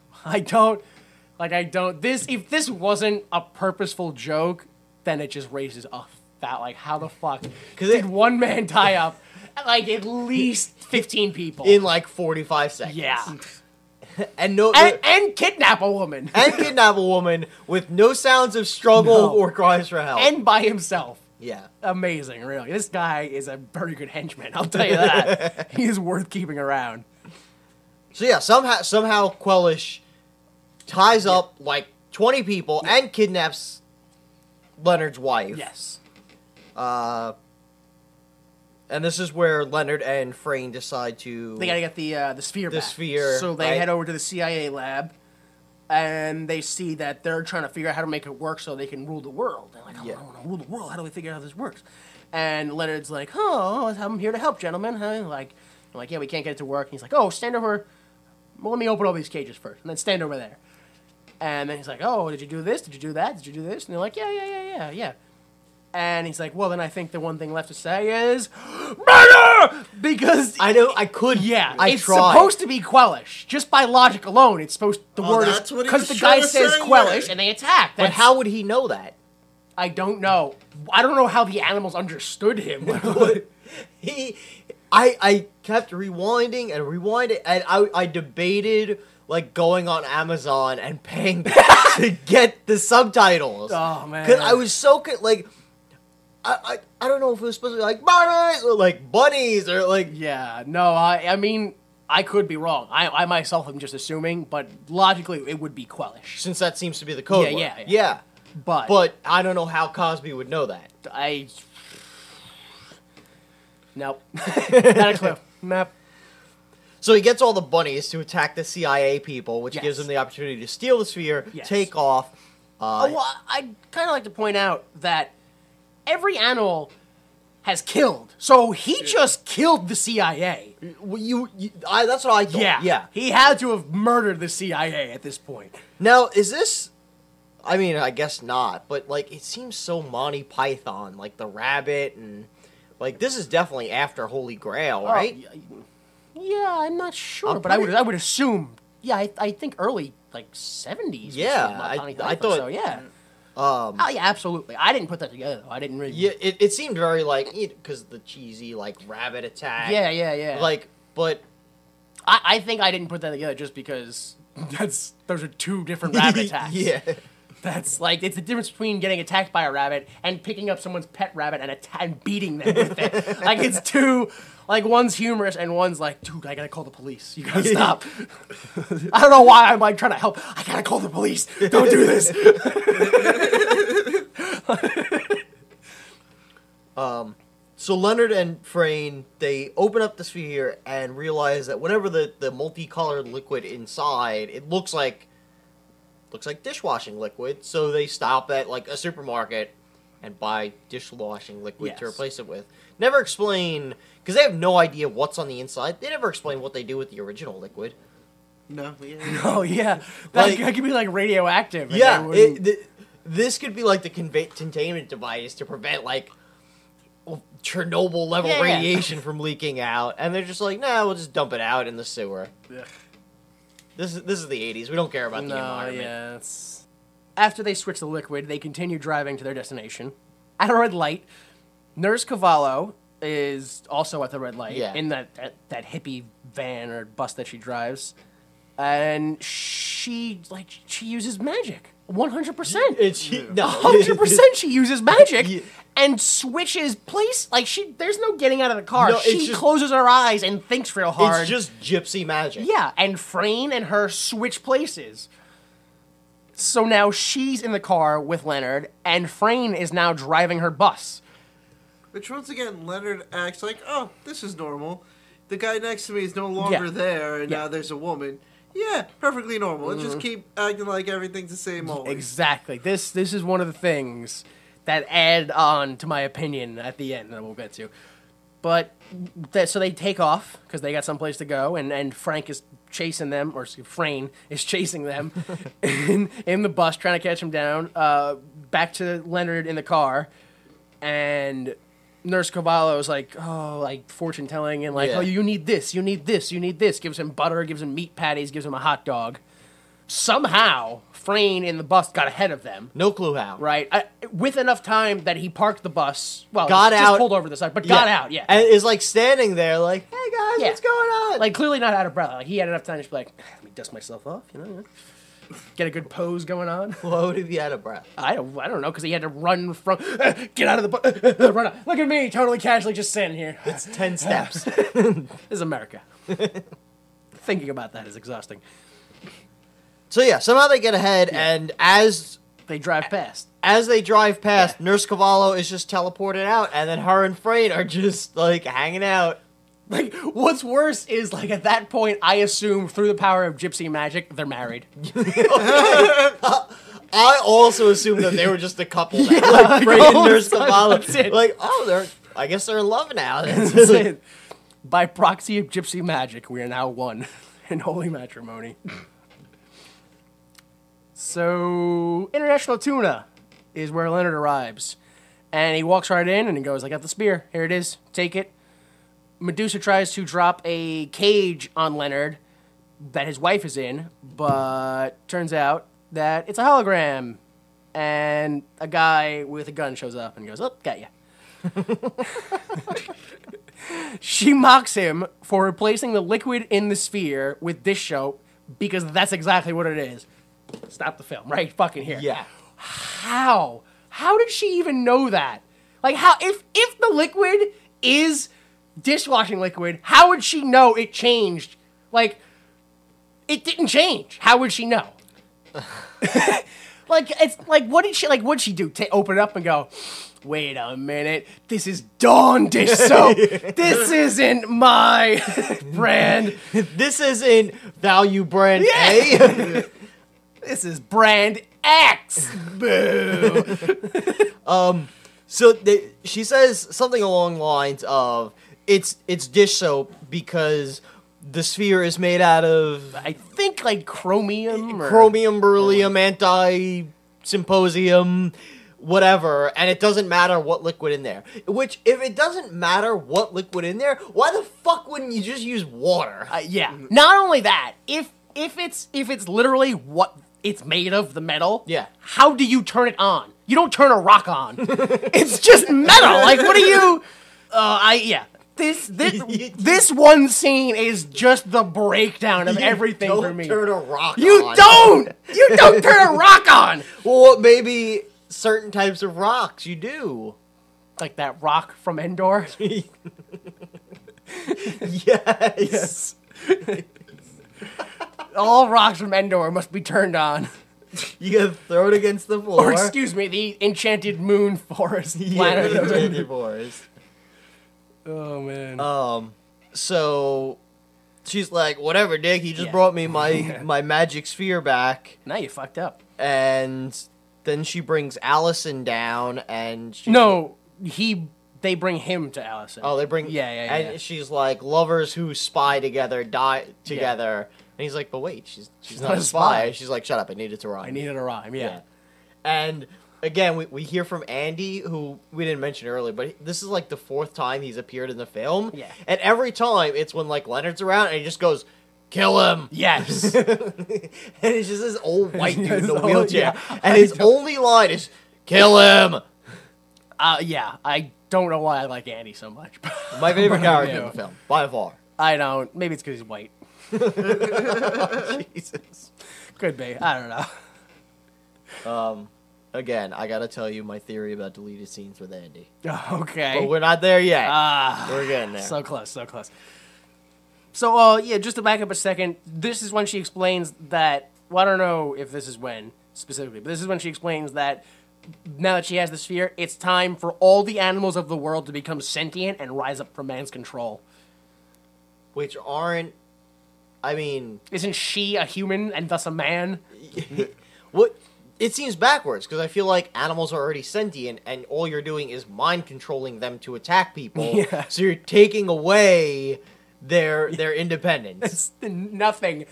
If this wasn't a purposeful joke, then it just raises a like, how the fuck did one man tie up like at least 15 people in like 45 seconds? Yeah. and kidnap a woman. And kidnap a woman with no sounds of struggle or cries for help. And by himself. Yeah. Amazing, really. This guy is a very good henchman, I'll tell you that. He is worth keeping around. So yeah, somehow Quellish ties up like 20 people and kidnaps Leonard's wife. Yes. And this is where Leonard and Frayne decide to... They gotta get the sphere back. The sphere. So they head over to the CIA lab, and they see that they're trying to figure out how to make it work so they can rule the world. They're like, I want to rule the world. How do we figure out how this works? And Leonard's like, oh, I'm here to help, gentlemen. Huh? Like, yeah, we can't get it to work. And he's like, oh, stand over. Well, let me open all these cages first, and then stand over there. And then he's like, oh, did you do this? Did you do that? Did you do this? And they're like, yeah. And he's like, well, then I think the one thing left to say is murder! Because it's supposed to be Quellish. Just by logic alone, it's supposed the word is because the guy says Quellish and they attack. But how would he know that? I don't know. I don't know how the animals understood him. I kept rewinding and I debated like going on Amazon and paying to get the subtitles. Oh man! Because I was so like. I don't know if it was supposed to be like Bunnies or like Bunnies or like... Yeah, no, I mean, I could be wrong. I myself am just assuming, but logically it would be Quellish. Since that seems to be the code word. Yeah. But I don't know how Cosby would know that. Nope. Not a clue. Nope. So he gets all the bunnies to attack the CIA people, which gives them the opportunity to steal the sphere, take off. Well, I'd kind of like to point out that every animal has killed. So he just killed the CIA. That's what I thought. Yeah. He had to have murdered the CIA at this point. Now, is this... I mean, I guess not, but, like, it seems so Monty Python, like the rabbit, and... Like, this is definitely after Holy Grail, right? Yeah, I'm not sure, but I would assume... Yeah, I think early, like, 70s. Yeah, I thought... So, yeah. Yeah, absolutely. I didn't put that together, though. I didn't really... Yeah, it seemed very, like, because the cheesy, like, rabbit attack. Yeah. Like, but... I think I didn't put that together just because those are two different rabbit attacks. Yeah. That's, like, it's the difference between getting attacked by a rabbit and picking up someone's pet rabbit and beating them with it. Like, it's two... Like, one's humorous and one's like, dude, I gotta call the police. You gotta stop. I don't know why I'm, like, trying to help. I gotta call the police. Don't do this. So Leonard and Frayne, they open up the sphere and realize that whatever the multicolored liquid inside, it looks like dishwashing liquid. So they stop at like a supermarket and buy dishwashing liquid to replace it with. Never explain, because they have no idea what's on the inside. They never explain what they do with the original liquid. No, Oh yeah, Like- that could be like radioactive. and Yeah, they wouldn't- this could be like the containment device to prevent like Chernobyl level Yeah. radiation from leaking out, and they're just like, nah, we'll just dump it out in the sewer. Ugh. This is the 80s. We don't care about the environment. yeah. After they switch the liquid, they continue driving to their destination. At a red light, Nurse Cavallo is also at the red light in that hippie van or bus that she drives, and she uses magic. 100%. It's no, 100% she uses magic Yeah. and switches place. Like there's no getting out of the car. No, it's she just- closes her eyes and thinks real hard. It's just gypsy magic. Yeah, and Frayne and her switch places. So now she's in the car with Leonard, and Frayne is now driving her bus. Which once again, Leonard acts like, oh, this is normal. The guy next to me is no longer Yeah. there, and Yeah. now there's a woman. Yeah, perfectly normal. Let's just keep acting like everything's the same always. Exactly. This is one of the things that add on to my opinion at the end that we'll get to. But so they take off because they got someplace to go, and Frank is chasing them, or Frayne is chasing them in the bus, trying to catch him down. Back to Leonard in the car, and Nurse Cavallo is like, oh, like fortune telling, and like, Yeah. oh, you need this, you need this, you need this. Gives him butter, gives him meat patties, gives him a hot dog. Somehow, Frayne in the bus got ahead of them. No clue how. Right, with enough time that he parked the bus. Well, Got just out. pulled over the side, but got out. Yeah, And is like standing there, like, hey guys, Yeah. what's going on? like clearly not out of breath. Like he had enough time to just be like, let me dust myself off, get a good pose going on. why would he be out of breath? I don't know, because he had to run from, get out of the bus, run out. Look at me, totally casually just standing here. It's 10 steps. This is America. Thinking about that is exhausting. So yeah, somehow they get ahead, and as They drive past. they drive past, Nurse Cavallo is just teleported out, and then her and Frayne are just like hanging out. Like, what's worse is, like, at that point, I assume through the power of gypsy magic, they're married. I also assumed that they were just a couple. Now. Yeah, Like like, Frayne all and of a Nurse sudden, Cavallo. that's it. Like, oh, I guess they're in love now. That's it. By proxy of gypsy magic, we are now one in holy matrimony. So, International Tuna is where Leonard arrives. And he walks right in and he goes, I got the spear. Here it is. Take it. Medusa tries to drop a cage on Leonard that his wife is in, but turns out that it's a hologram. And a guy with a gun shows up and goes, oh, got ya. She mocks him for replacing the liquid in the sphere with dish soap because that's exactly what it is. Stop the film right fucking here. Yeah. How? How did she even know that? Like, how, if the liquid is dishwashing liquid, how would she know it changed? Like, it didn't change. How would she know? Like, it's like, what'd she do? Open it up and go, wait a minute, this is Dawn dish soap. This isn't my brand. This isn't value brand Yeah. A. This is brand X. Boo. So she says something along the lines of, it's dish soap because the sphere is made out of I think like chromium. chromium, beryllium, anti-symposium, whatever, and it doesn't matter what liquid in there. Which, if it doesn't matter what liquid in there, why the fuck wouldn't you just use water? Yeah. Not only that, if it's literally what it's made of, the metal. Yeah. How do you turn it on? You don't turn a rock on. It's just metal. Like, what do you? Yeah. This one scene is just the breakdown of everything don't for me. Turn a rock You on. don't. You don't turn a rock on. Well, maybe certain types of rocks you do. Like that rock from Endor. Yes. All rocks from Endor must be turned on. You get thrown against the floor. Or excuse me, the enchanted moon forest planet. Yeah, enchanted forest. Oh man. So she's like, whatever, Dick. He just brought me my magic sphere back. Now you fucked up. And then she brings Allison down, and they bring him to Allison. Oh, they bring Yeah. And she's like, lovers who spy together die together. And he's like, but wait, she's not a spy. She's like, shut up, I needed to rhyme. I needed a rhyme. Yeah. And again, we hear from Andy, who we didn't mention earlier, but this is like the 4th time he's appeared in the film. Yeah. And every time it's when like Leonard's around, and he just goes, kill him. Yes. And it's just this old white dude in a wheelchair. And his only line is, kill him. Yeah. I don't know why I like Andy so much. My favorite character in the film, by far. I don't. Maybe it's because he's white. Jesus. Could be. I don't know. Again, I gotta tell you my theory about deleted scenes with Andy. Okay. But we're not there yet. We're getting there. So close, so close. So, just to back up a second, this is when she explains that, well, I don't know if this is when specifically, but this is when she explains that now that she has the sphere, it's time for all the animals of the world to become sentient and rise up from man's control. Which aren't, I mean... Isn't she a human and thus a man? What? It seems backwards, because I feel like animals are already sentient, and all you're doing is mind-controlling them to attack people. Yeah. So you're taking away their independence. Nothing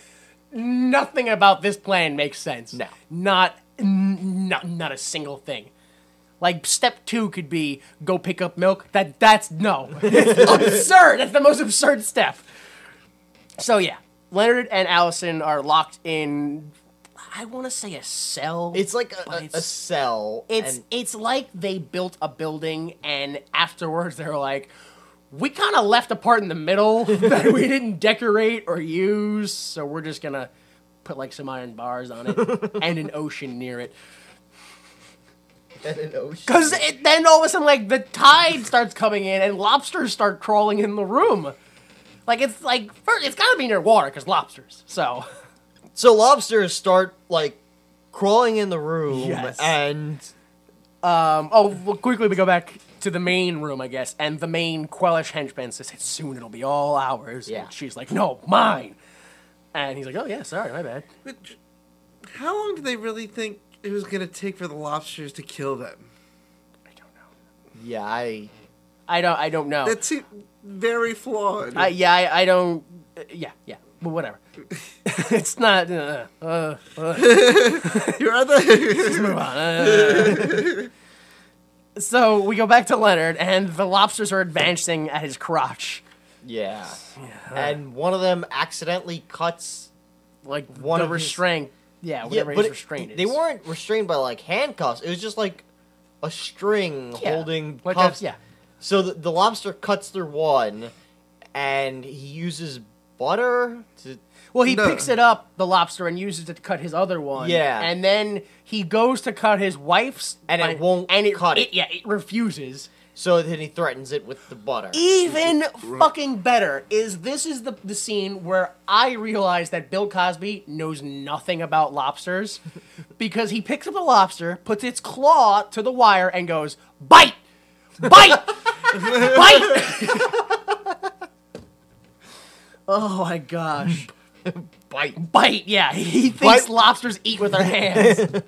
about this plan makes sense. No. Not a single thing. Like, step 2 could be, go pick up milk. That's no. It's absurd. That's the most absurd step. So, yeah. Leonard and Allison are locked in, I want to say a cell. It's like a cell. It's like they built a building, and afterwards they're like, we kind of left a part in the middle that we didn't decorate or use, so we're just going to put, like, some iron bars on it and an ocean near it. And an ocean. Because then all of a sudden, like, the tide starts coming in and lobsters start crawling in the room. It's got to be near water because lobsters. So lobsters start, like, crawling in the room. Yes. And... quickly we go back to the main room, I guess. And the main Quellish henchman says, soon it'll be all ours. Yeah. And she's like, no, mine. And he's like, oh, yeah, sorry, my bad. But how long do they really think it was going to take for the lobsters to kill them? I don't know. Yeah, I don't know. That seems very flawed. I don't... yeah, but whatever. It's not... Your other... Let's move on. So we go back to Leonard, and the lobsters are advancing at his crotch. Yeah. And one of them accidentally cuts... Like, one the of his- restraint... Yeah, whatever his restraint is. They weren't restrained by, like, handcuffs. It was just, like, a string holding like cuffs. yeah. So the lobster cuts through one, and he uses butter to... Well, he No. picks it up, the lobster, and uses it to cut his other one. Yeah. And then he goes to cut his wife's... And it won't and cut it. Yeah, it refuses. So then he threatens it with the butter. Even fucking better is the scene where I realize that Bill Cosby knows nothing about lobsters because he picks up the lobster, puts its claw to the wire, and goes, bite! Bite! Bite! Oh my gosh. Bite, yeah. He thinks lobsters eat with their hands.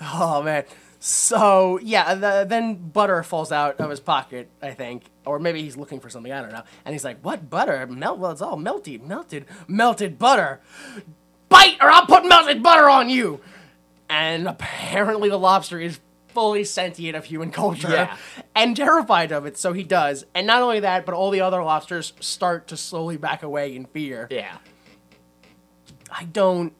Oh, man. So, yeah, then butter falls out of his pocket, I think. Or maybe he's looking for something, I don't know. And he's like, what butter? Well, it's all melted butter. Bite, or I'll put melted butter on you! And apparently the lobster is fully sentient of human culture. Yeah. And terrified of it, so he does. And not only that, but all the other lobsters start to slowly back away in fear. Yeah. I don't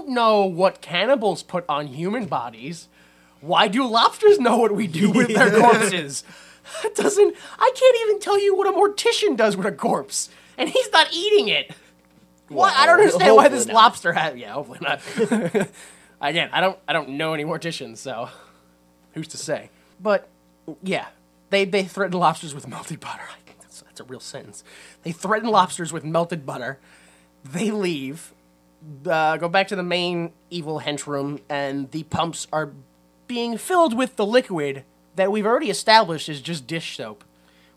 know what cannibals put on human bodies. Why do lobsters know what we do with their corpses? I can't even tell you what a mortician does with a corpse. And he's not eating it. What? I don't understand why this hopefully not. lobster has... Yeah, hopefully not. Again, I don't know any morticians, so who's to say? But, yeah, they threaten lobsters with melted butter. I think that's a real sentence. They threaten lobsters with melted butter. They leave, go back to the main evil hench room, and the pumps are being filled with the liquid that we've already established is just dish soap.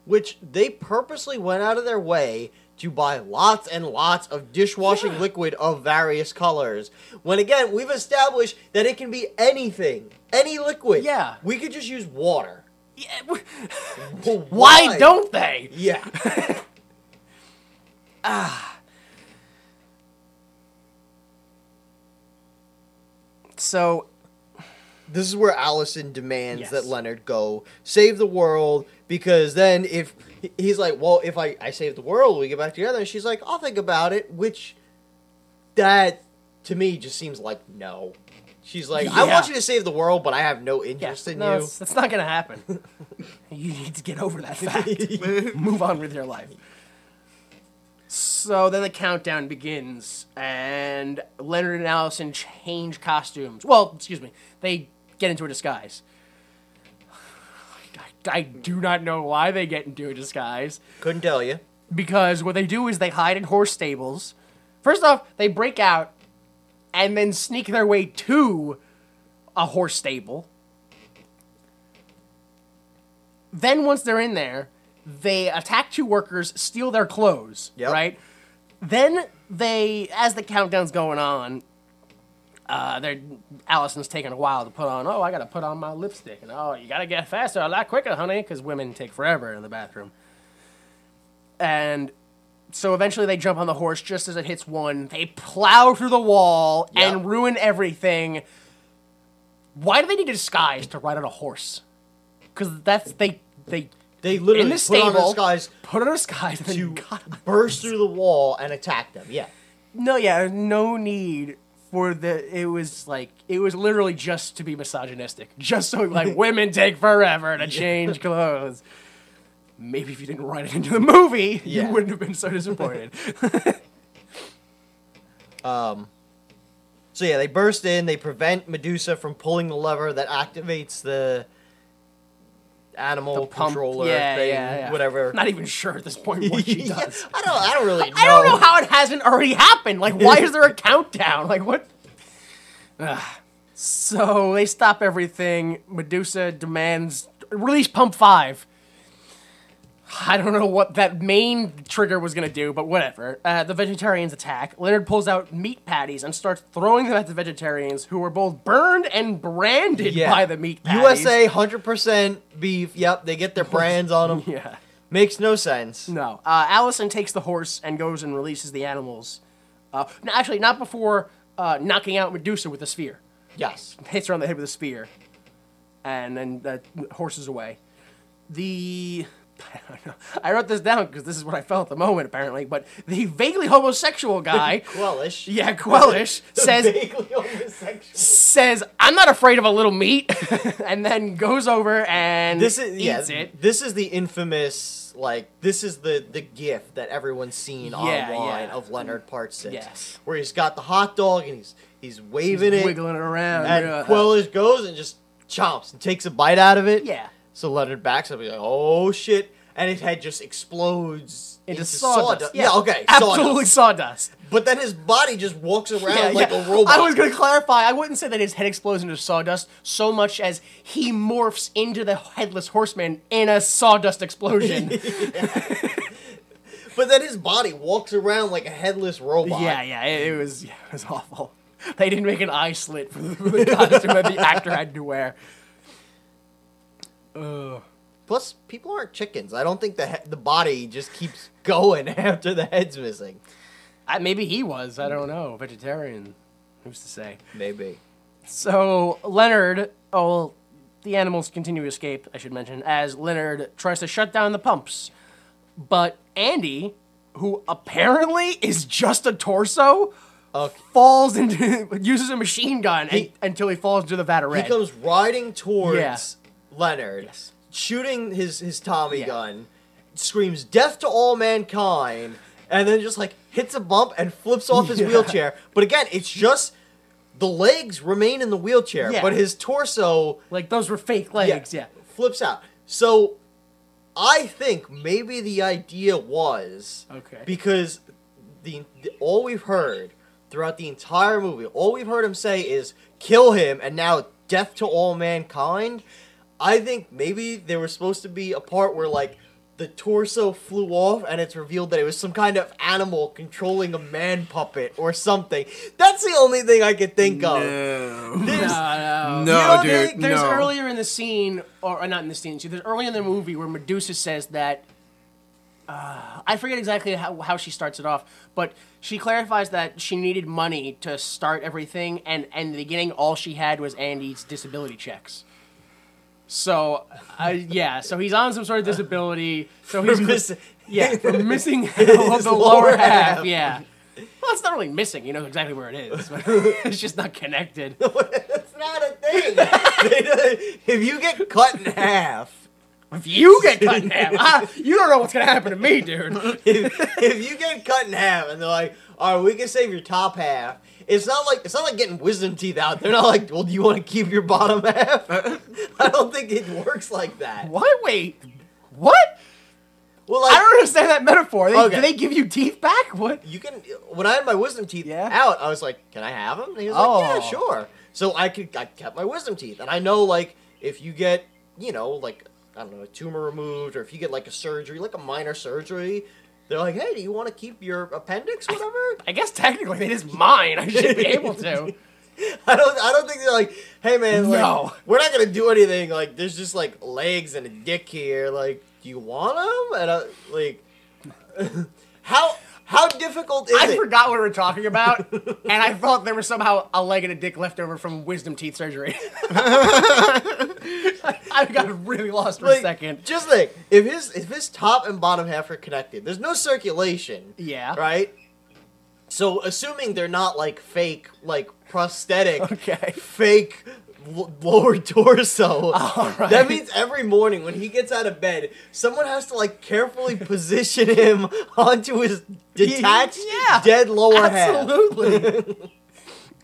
Which they purposely went out of their way to buy lots and lots of dishwashing liquid of various colors. When again, we've established that it can be anything. Any liquid. Yeah. We could just use water. Yeah. But Why don't they? Yeah. So, This is where Allison demands Yes. that Leonard go save the world, because then if he's like, well, if I save the world, we get back together, and she's like, I'll think about it, which that to me just seems like no. She's like, I Yeah. want you to save the world, but I have no interest in you. that's not going to happen. You need to get over that fact. Move on with your life. So then the countdown begins, and Leonard and Allison change costumes. Well, excuse me, they get into a disguise. I do not know why they get into a disguise. Couldn't tell you. Because what they do is they hide in horse stables. First off, they break out and then sneak their way to a horse stable. Then once they're in there, they attack two workers, steal their clothes, Yep. right? Then they, as the countdown's going on, Allison's taking a while to put on, oh, I gotta put on my lipstick. And, oh, you gotta get faster, a lot quicker, honey, because women take forever in the bathroom. And so eventually they jump on the horse just as it hits one. They plow through the wall Yep. and ruin everything. Why do they need a disguise to ride on a horse? Because that's, they They literally in the put stable, on a disguise put on a disguise, and then to got burst through the wall and attack them. Yeah. No, yeah, no need for it was literally just to be misogynistic. Just so, like, women take forever to change clothes. Maybe if you didn't write it into the movie, Yeah. you wouldn't have been so disappointed. So yeah, they burst in, they prevent Medusa from pulling the lever that activates the animal Pump, controller yeah, thing, yeah. whatever. Not even sure at this point what she Yeah, does. I don't really know. I don't know how it hasn't already happened. Like, why is there a countdown? Like, what? Ugh. So they stop everything. Medusa demands release Pump 5. I don't know what that main trigger was going to do, but whatever. The vegetarians attack. Leonard pulls out meat patties and starts throwing them at the vegetarians, who are both burned and branded Yeah. by the meat patties. USA 100% beef. Yep, they get their brands on them. Yeah. Makes no sense. No. Allison takes the horse and goes and releases the animals. No, actually, not before knocking out Medusa with a sphere. Yes. Hits her on the head with a spear. And then the horse is away. I don't know. I wrote this down because this is what I felt at the moment, apparently. But the vaguely homosexual guy, Quellish. yeah, Quellish, Vaguely homosexual. says, I'm not afraid of a little meat, and then goes over and eats it. This is the infamous, like, this is the gif that everyone's seen online yeah. of Leonard Part 6. Yes. Where he's got the hot dog and he's waving it. Wiggling it around. And yeah. Quellish goes and just chomps and takes a bite out of it. Yeah. So Leonard backs up and he's like, oh shit. And his head just explodes Into sawdust. Yeah, okay. Absolutely sawdust. But then his body just walks around like a robot. I was going to clarify. I wouldn't say that his head explodes into sawdust so much as he morphs into the headless horseman in a sawdust explosion. But then his body walks around like a headless robot. Yeah, it was awful. They didn't make an eye slit for the costume that the actor had to wear. Plus, people aren't chickens. I don't think the body just keeps going after the head's missing. Maybe he was. I don't know. Vegetarian. Who's to say? Maybe. So Leonard. Oh, well, the animals continue to escape. I should mention, as Leonard tries to shut down the pumps, but Andy, who apparently is just a torso, falls into uses a machine gun until he falls into the vat of red. He comes riding towards Yeah. Leonard, Yes. shooting his Tommy Yeah. gun, screams "Death to all mankind," and then just like hits a bump and flips off his wheelchair. But again, it's just the legs remain in the wheelchair, Yeah. but his torso Like, those were fake legs, yeah. flips out. So I think maybe the idea was Okay. because the all we've heard throughout the entire movie, all we've heard him say is, kill him, and now death to all mankind. I think maybe there was supposed to be a part where, like, the torso flew off, and it's revealed that it was some kind of animal controlling a man puppet or something. That's the only thing I could think of. No, dude. There's earlier in the scene, or not in the scene, there's earlier in the movie where Medusa says that, I forget exactly how she starts it off, but she clarifies that she needed money to start everything, and in the beginning, all she had was Andy's disability checks. So, so he's on some sort of disability. So he's missing. Yeah, for missing the lower half. Yeah. Well, it's not really missing. You know exactly where it is. But it's just not connected. That's not a thing. If you get cut in half. If you get cut in half, you don't know what's gonna happen to me, dude. If you get cut in half, and they're like, "All right, we can save your top half." It's not like getting wisdom teeth out. They're not like, "Well, do you want to keep your bottom half?" I don't think it works like that. What? Wait, what? Well, like, I don't understand that metaphor. Okay. Do they give you teeth back? What? You can. When I had my wisdom teeth out, I was like, "Can I have them?" And he was like, "Yeah, sure." So I kept my wisdom teeth, and I know, like, if you get, like, I don't know, a tumor removed, or if you get like a surgery, like a minor surgery, they're like, "Hey, do you want to keep your appendix, whatever?" I guess technically it is mine. I should be able to. I don't think they're like, "Hey, man, like, No. we're not gonna do anything. Like, there's just like legs and a dick here. Like, do you want them?" And like, how difficult is it? I forgot what we were talking about, and I thought there was somehow a leg and a dick left over from wisdom teeth surgery. I got really lost for a second. Just think, if his top and bottom half are connected, there's no circulation. Yeah. Right? So, assuming they're not, like, fake, like, prosthetic, fake lower torso, that means every morning when he gets out of bed, someone has to, like, carefully position him onto his detached, dead lower half. Absolutely.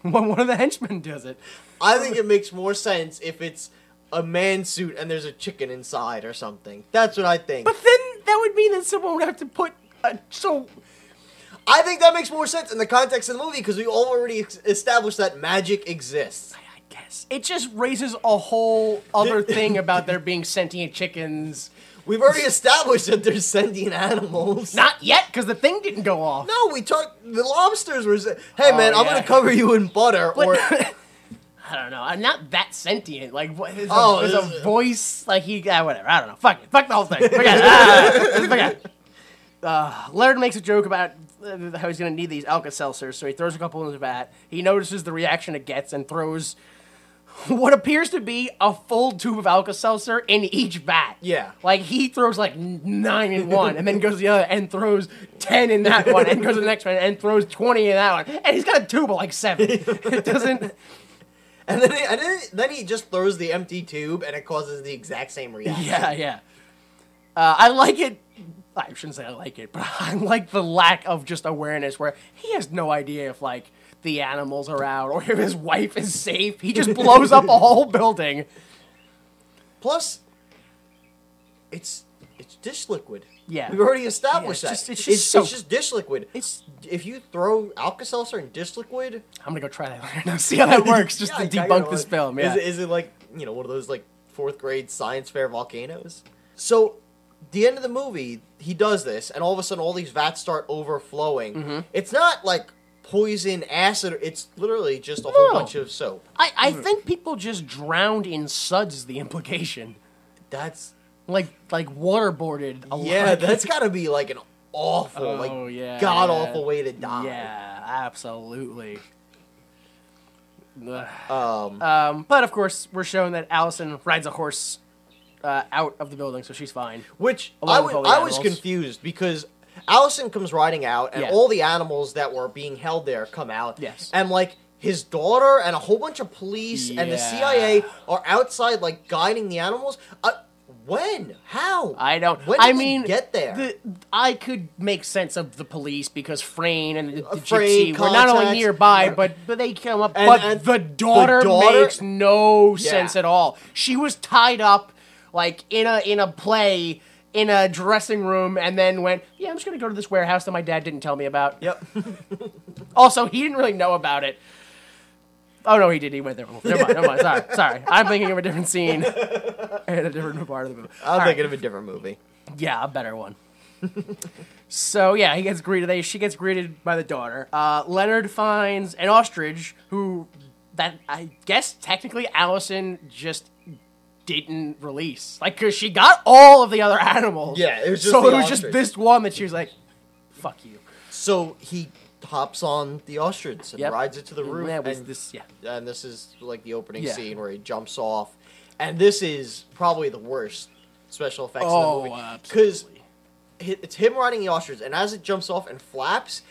One of the henchmen does it. I think it makes more sense if it's a man suit and there's a chicken inside or something. That's what I think. But then that would mean that someone would have to put I think that makes more sense in the context of the movie because we already established that magic exists. I guess it just raises a whole other thing about there being sentient chickens. We've already established that there's sentient animals. Not yet, because the thing didn't go off. No, we talked. The lobsters were saying, "Hey, man, I'm gonna cover you in butter." But, or I don't know. I'm not that sentient. Like, there's a voice. Like whatever. I don't know. Fuck it. Fuck the whole thing. Forget it. Leonard makes a joke about how he's going to need these Alka-Seltzers, so he throws a couple in his vat. He notices the reaction it gets and throws what appears to be a full tube of Alka-Seltzer in each vat. Yeah. Like, he throws like 9 in one, and then goes to the other and throws 10 in that one, and goes to the next one and throws 20 in that one. And he's got a tube of like 7. It doesn't... And then he just throws the empty tube, and it causes the exact same reaction. Yeah. I like it. I shouldn't say I like it, but I like the lack of just awareness where he has no idea if, like, the animals are out or if his wife is safe. He just blows up a whole building. Plus, it's dish liquid. Yeah. We've already established that. It's just dish liquid. If you throw Alka-Seltzer in dish liquid... I'm going to go try that later now, see how that works, just to debunk this film. Yeah. Is it like, one of those, like, 4th grade science fair volcanoes? So... the end of the movie, he does this, and all of a sudden all these vats start overflowing. Mm-hmm. It's not like poison, acid, it's literally just a whole bunch of soap. I think people just drowned in suds is the implication. That's... like waterboarded a lot. Yeah, that's gotta be like an awful, god-awful way to die. Yeah, absolutely. But of course, we're shown that Allison rides a horse out of the building, so she's fine. Which I was confused because Allison comes riding out, and all the animals that were being held there come out. Yes. And like his daughter and a whole bunch of police and the CIA are outside, like guiding the animals. When? How? I don't. When did they get there? I could make sense of the police because Frayne and the Frayne, gypsy were not only nearby, but they come up. But the daughter makes no sense at all. She was tied up like in a play in a dressing room and then went, yeah, I'm just going to go to this warehouse that my dad didn't tell me about. Yep. Also, he didn't really know about it. Oh, no, he did. He went there. Never mind. Sorry. I'm thinking of a different scene and a different part of the movie. I'm thinking of a different movie. Yeah, a better one. So, yeah, he gets greeted. She gets greeted by the daughter. Leonard finds an ostrich that I guess technically Allison just didn't release. Like, because she got all of the other animals. Yeah, it was just so the it was ostrich. just this one that she was like, fuck you. So he hops on the ostrich and rides it to the roof. Yeah, And this is like the opening Yeah. scene where he jumps off. And this is probably the worst special effects in the movie. Because it's him riding the ostrich, and as it jumps off and flaps,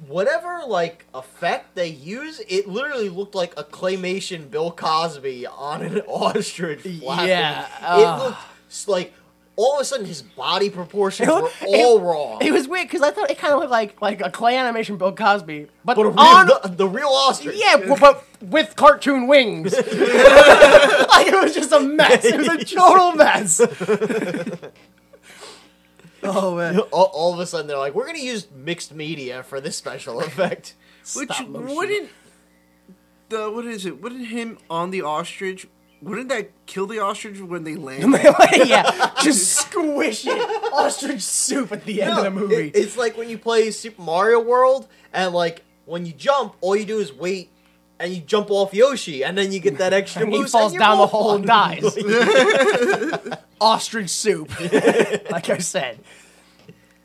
whatever like effect they use, it literally looked like a claymation Bill Cosby on an ostrich flapping. Yeah, It looked like all of a sudden his body proportions were all wrong. It was weird because I thought it kind of looked like a clay animation Bill Cosby, but the real ostrich. Yeah, but with cartoon wings. Like, it was just a mess. It was a total mess. Oh, man. All of a sudden, they're like, we're going to use mixed media for this special effect. Which wouldn't wouldn't him on the ostrich, wouldn't that kill the ostrich when they land? Yeah, just squish it. Ostrich soup at the end of the movie. It's like when you play Super Mario World, and like, when you jump, all you do is wait, and you jump off Yoshi, and then you get that extra and boost, he falls and down the all hole and fun. dies. Ostrich soup, like I said.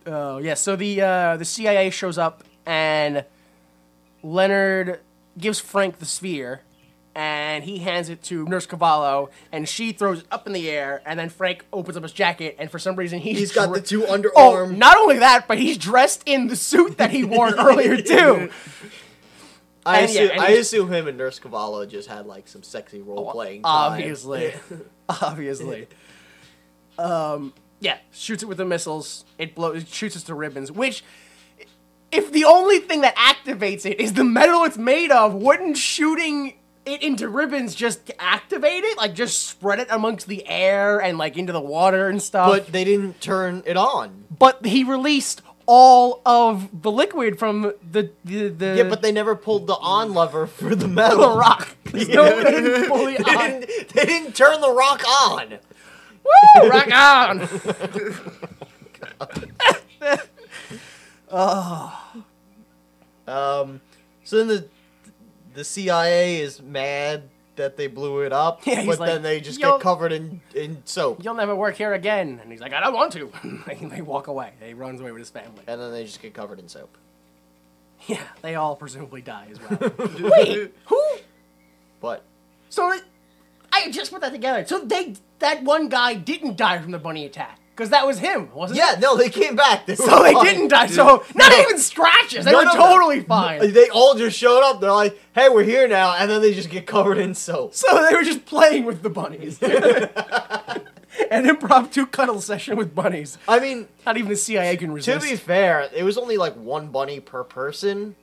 Oh, yeah, so the CIA shows up, and Leonard gives Frank the sphere, and he hands it to Nurse Cavallo, and she throws it up in the air, and then Frank opens up his jacket, and for some reason He's got the two underarm. Oh, not only that, but he's dressed in the suit that he wore earlier, too. I assume him and Nurse Cavallo just had like some sexy role playing. Obviously. Yeah, shoots it with the missiles. It shoots us to ribbons, which, if the only thing that activates it is the metal it's made of, wouldn't shooting it into ribbons just activate it? Like, just spread it amongst the air and, like, into the water and stuff? But they didn't turn it on. But he released all of the liquid from the Yeah, but they never pulled the on lever for the metal. the rock. No, they didn't fully on. They didn't turn the rock on. Woo! Rock on! So then the CIA is mad that they blew it up, Yeah, he's but like, then they just "Yo." get covered in soap. You'll never work here again. And he's like, I don't want to. And they walk away. He runs away with his family. And then they just get covered in soap. Yeah, they all presumably die as well. Wait, who? But So, I just put that together. So that one guy didn't die from the bunny attack. Because that was him, wasn't it? yeah, no, they came back. They So were they fine. didn't die. So, not even scratches. They were totally fine. They all just showed up. They're like, hey, we're here now. And then they just get covered in soap. So they were just playing with the bunnies. An impromptu cuddle session with bunnies. I mean, Not even the CIA can to resist. be fair, it was only like one bunny per person.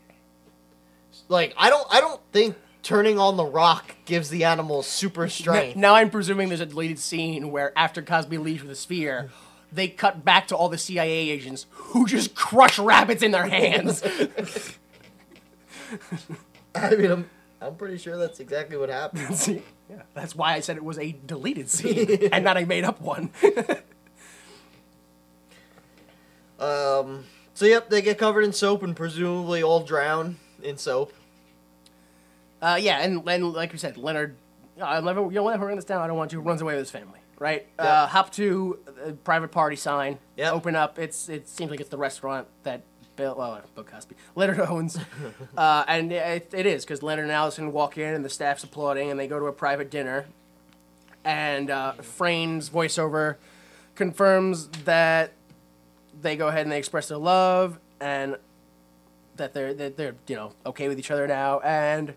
Like, I don't think turning on the rock gives the animal super strength. Now I'm presuming there's a deleted scene where after Cosby leaves with a sphere, they cut back to all the CIA agents who just crush rabbits in their hands. I mean, I'm pretty sure that's exactly what happened. See? Yeah, that's why I said it was a deleted scene and not a made up one. So yep, they get covered in soap and presumably all drown in soap. Yeah, and like you said, Leonard, you'll never run this down. I don't want to. Runs away with his family. Right. Yeah. Hop to a private party sign. Yep. Open up. It seems like it's the restaurant that Bill Cosby, Leonard owns, and it is because Leonard and Allison walk in and the staff's applauding, and they go to a private dinner, and Frane's voiceover confirms that they go ahead and they express their love and that they're okay with each other now, and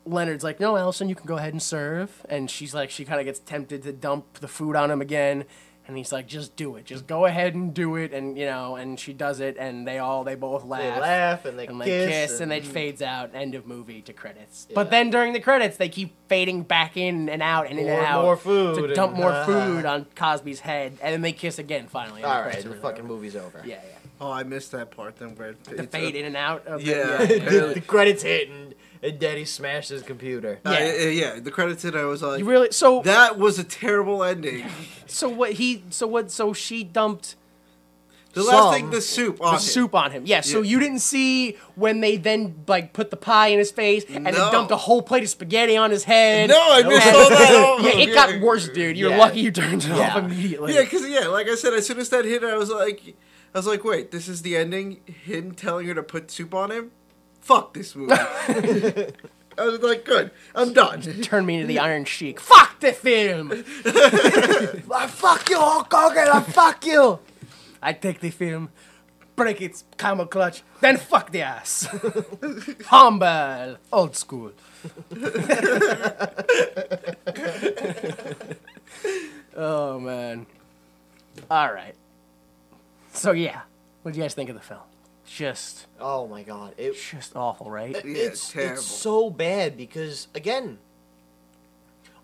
Leonard's like, no, Allison, you can go ahead and serve, and she's like, she kind of gets tempted to dump the food on him again. And he's like, just do it. Just go ahead and do it. And, and she does it, and they both laugh. They laugh, and they kiss, and it fades out. End of movie to credits. Yeah. But then during the credits, they keep fading back in and out and in and out. More food. To dump more food on Cosby's head. And then they kiss again, finally. All right, the fucking movie's over. Yeah. Oh, I missed that part. Then where the fade in and out of the credits hit, and Daddy smashed his computer. The credits hit. I was like, you really? So that was a terrible ending. So she dumped the last thing, the soup on him. Yeah. So you didn't see when they then put the pie in his face and then dumped a whole plate of spaghetti on his head. No, I missed all that. Yeah, it got worse, dude. You're lucky you turned it off immediately. Yeah, because like I said, as soon as that hit, I was like, wait, this is the ending? Him telling her to put soup on him? Fuck this movie. I was like, good, I'm done. Turn me into the Iron Sheik. Fuck the film! I fuck you, Hulk Hogan, I fuck you! I take the film, break its camel clutch, then fuck the ass. Humble, old school. Oh, man. All right. So, yeah, what do you guys think of the film? Just... Oh, my God. It's just awful, right? It's terrible. It's so bad because, again,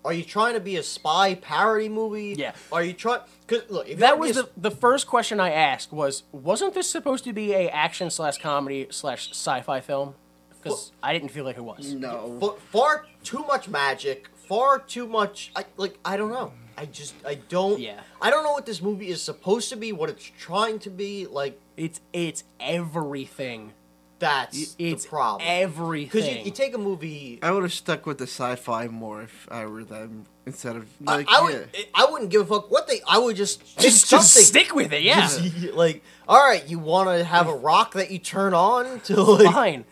are you trying to be a spy parody movie? Yeah. Are you trying... Because, look, if that was the first question I asked wasn't this supposed to be a action/comedy/ sci-fi film? Because I didn't feel like it was. No. Far too much magic, far too much... I don't know. I don't... Yeah. I don't know what this movie is supposed to be, what it's trying to be, It's everything. That's the problem. Everything. Because you take a movie... I would have stuck with the sci-fi more if I were them, instead of, I wouldn't give a fuck what they... I would just stick with it, yeah. Alright, you want to have a rock that you turn on to, Fine.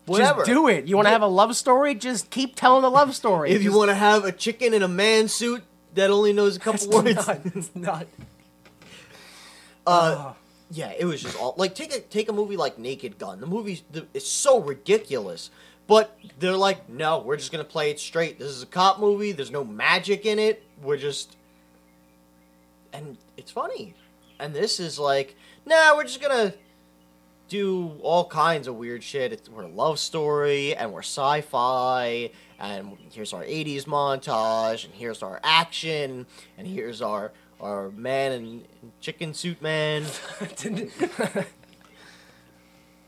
Whatever. Just do it. You want to have a love story? Just keep telling the love story. If you want to have a chicken in a man suit that only knows a couple words... It's not. Yeah, it was just all... take a movie like Naked Gun. The movie is so ridiculous. But they're like, no, we're just going to play it straight. This is a cop movie. There's no magic in it. We're just... And it's funny. And this is like, nah, we're just going to do all kinds of weird shit. We're a love story, and we're sci-fi, and here's our 80s montage, and here's our action, and here's our man and chicken suit man.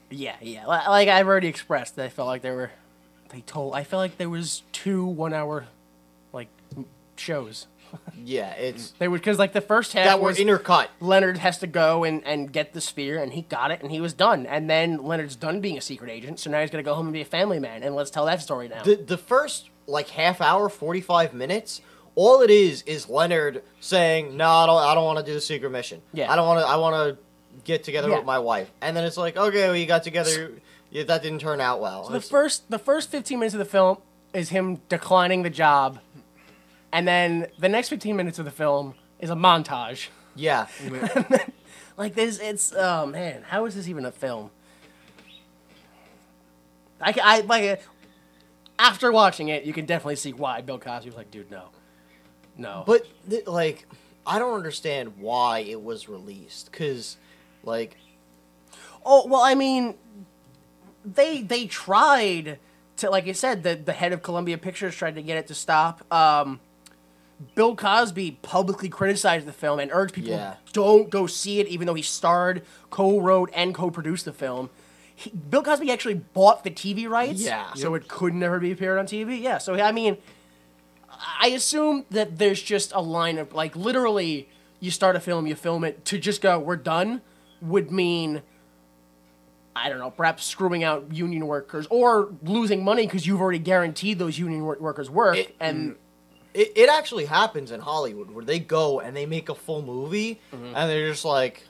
Yeah. Like I've already expressed, I felt like I felt like there was 2 1-hour shows. Yeah, it's... They would, because the first half that were intercut. Leonard has to go and get the sphere, and he got it, and he was done. And then Leonard's done being a secret agent, so now he's going to go home and be a family man, and let's tell that story now. The first, half hour, 45 minutes, all it is Leonard saying, no, I don't want to do the secret mission. Yeah. I want to get together with my wife. And then it's like, okay, well, you got together, that didn't turn out well. So the first 15 minutes of the film is him declining the job. And then the next 15 minutes of the film is a montage. Yeah. It's oh man, how is this even a film? After watching it, you can definitely see why Bill Cosby was like, dude, no. But I don't understand why it was released, because oh well, I mean, they tried to, like you said, the head of Columbia Pictures tried to get it to stop. Bill Cosby publicly criticized the film and urged people don't go see it, even though he starred, co-wrote, and co-produced the film. Bill Cosby actually bought the TV rights, so it could never be appeared on TV. Yeah, so I mean, I assume that there's just a line of literally, you start a film, you film it, to just go we're done would mean, I don't know, perhaps screwing out union workers or losing money because you've already guaranteed those union workers work It actually happens in Hollywood where they go and they make a full movie and they're just like,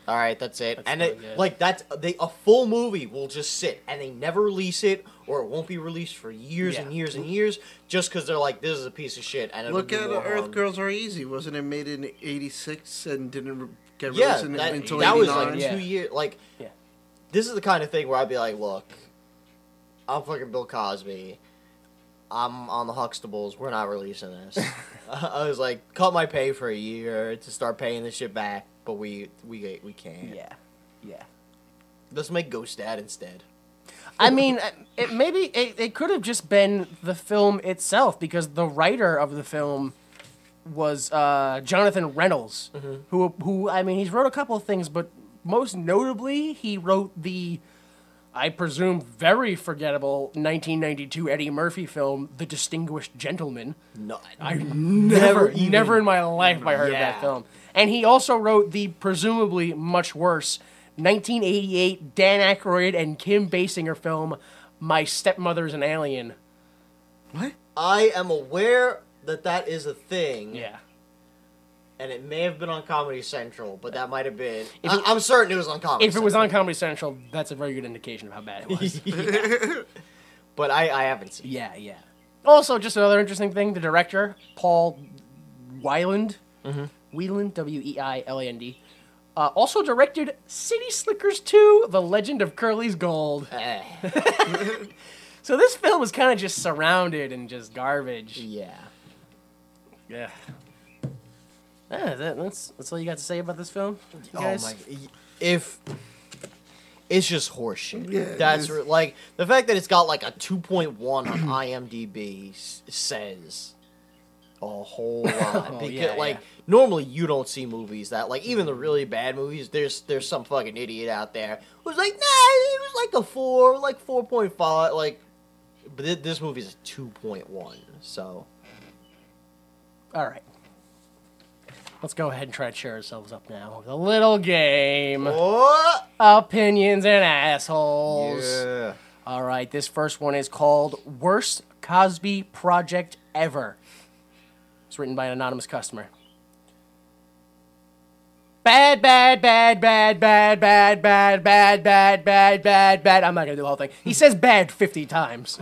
all right, that's it. A full movie will just sit and they never release it, or it won't be released for years and years and years, just because they're like, this is a piece of shit. And look at Earth Girls Are Easy. Wasn't it made in '86 and didn't get released until '89? That was 2 years. This is the kind of thing where I'd be like, look, I'm fucking Bill Cosby. I'm on the Huxtables. We're not releasing this. I was like, cut my pay for a year to start paying this shit back, but we can't. Yeah. Let's make Ghost Dad instead. I mean, it could have just been the film itself, because the writer of the film was Jonathan Reynolds, who I mean, he's wrote a couple of things, but most notably, he wrote the, I presume, very forgettable 1992 Eddie Murphy film, The Distinguished Gentleman. No, I never in my life have I heard of that film. And he also wrote the presumably much worse 1988 Dan Aykroyd and Kim Basinger film, My Stepmother's an Alien. What? I am aware that is a thing. Yeah. And it may have been on Comedy Central, but that might have been... I'm certain it was on Comedy Central. If it was on Comedy Central, that's a very good indication of how bad it was. But I haven't seen it. Yeah. Also, just another interesting thing, the director, Paul Weiland, Weiland, W-E-I-L-A-N-D, also directed City Slickers 2, The Legend of Curly's Gold. So this film was kind of just surrounded in just garbage. Yeah. Yeah. That's all you got to say about this film, you guys? Oh my! If it's just horseshit. Yeah, That's like the fact that it's got like a 2.1 on IMDb says a whole lot. Because normally you don't see movies that, like, even the really bad movies. There's some fucking idiot out there who's like, nah, it was like a 4.5, like. But this movie's a 2.1, so. All right. Let's go ahead and try to cheer ourselves up now with a little game. What? Opinions and assholes. Yeah. All right, this first one is called Worst Cosby Project Ever. It's written by an anonymous customer. Bad. I'm not going to do the whole thing. He says bad 50 times.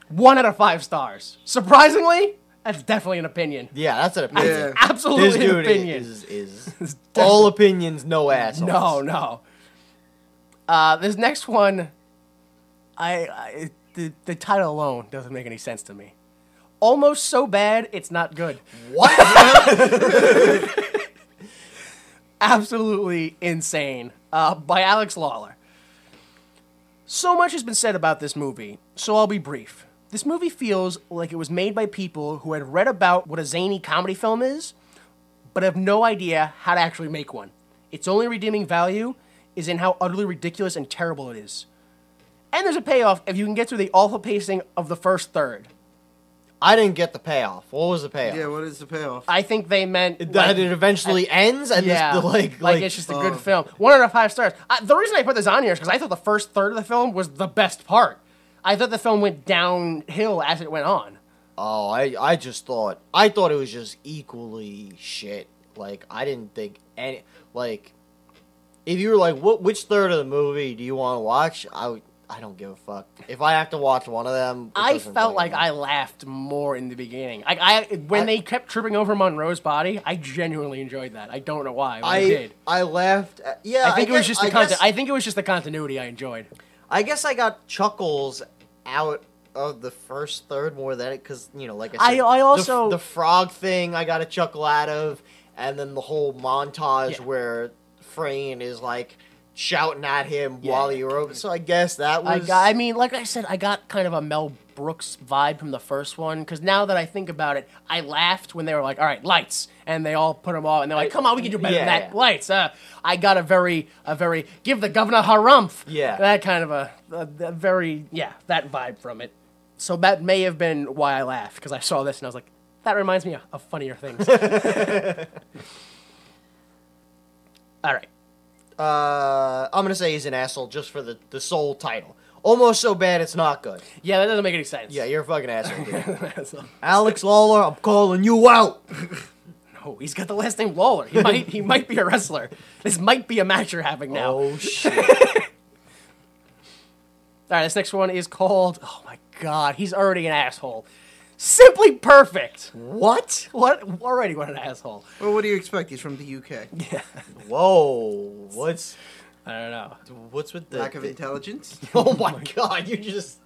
1 out of 5 stars. Surprisingly, that's definitely an opinion. Yeah, that's an opinion. Yeah. Absolutely This dude an opinion. is all opinions, no assholes. No. This next one, the title alone doesn't make any sense to me. Almost so bad, it's not good. What? Absolutely insane. By Alex Lawler. So much has been said about this movie, so I'll be brief. This movie feels like it was made by people who had read about what a zany comedy film is, but have no idea how to actually make one. Its only redeeming value is in how utterly ridiculous and terrible it is. And there's a payoff if you can get through the awful pacing of the first third. I didn't get the payoff. What was the payoff? Yeah, what is the payoff? I think they meant... That it eventually ends? And yeah, this, like it's just a good film. 1 out of 5 stars. The reason I put this on here is because I thought the first third of the film was the best part. I thought the film went downhill as it went on. Oh, I thought it was just equally shit. Like, I didn't think any... Like, if you were like, which third of the movie do you want to watch? I don't give a fuck. If I have to watch one of them... I felt like I laughed more in the beginning. When they kept tripping over Monroe's body, I genuinely enjoyed that. I don't know why, but I did. I laughed... Yeah, I think it was just the content. I think it was just the continuity I enjoyed. I guess I got chuckles out of the first third more than it, because, you know, like I said, I also... The frog thing I got a chuckle out of, and then the whole montage where Frayne is, like, shouting at him while he wrote. So I guess that was... I mean, like I said, I got kind of a Mel Brooks vibe from the first one, because now that I think about it, I laughed when they were like, all right, lights, and they all put them all, and they're like, come on, we can do better than that. Yeah. Lights. I got a very, give the governor harumph. Yeah. That kind of a very, that vibe from it. So that may have been why I laughed, because I saw this and I was like, that reminds me of funnier things. All right. I'm gonna say he's an asshole just for the sole title. Almost so bad it's not good. Yeah, that doesn't make any sense. Yeah, you're a fucking asshole, dude. Alex Lawler, I'm calling you out. No, he's got the last name Lawler. He might be a wrestler. This might be a match you're having now. Oh shit. All right, this next one is called, oh my god, he's already an asshole. Simply Perfect. What? Already what an asshole. Well, what do you expect? He's from the UK. Yeah. Whoa. I don't know. What's with the... Lack of intelligence? Oh my god, you just...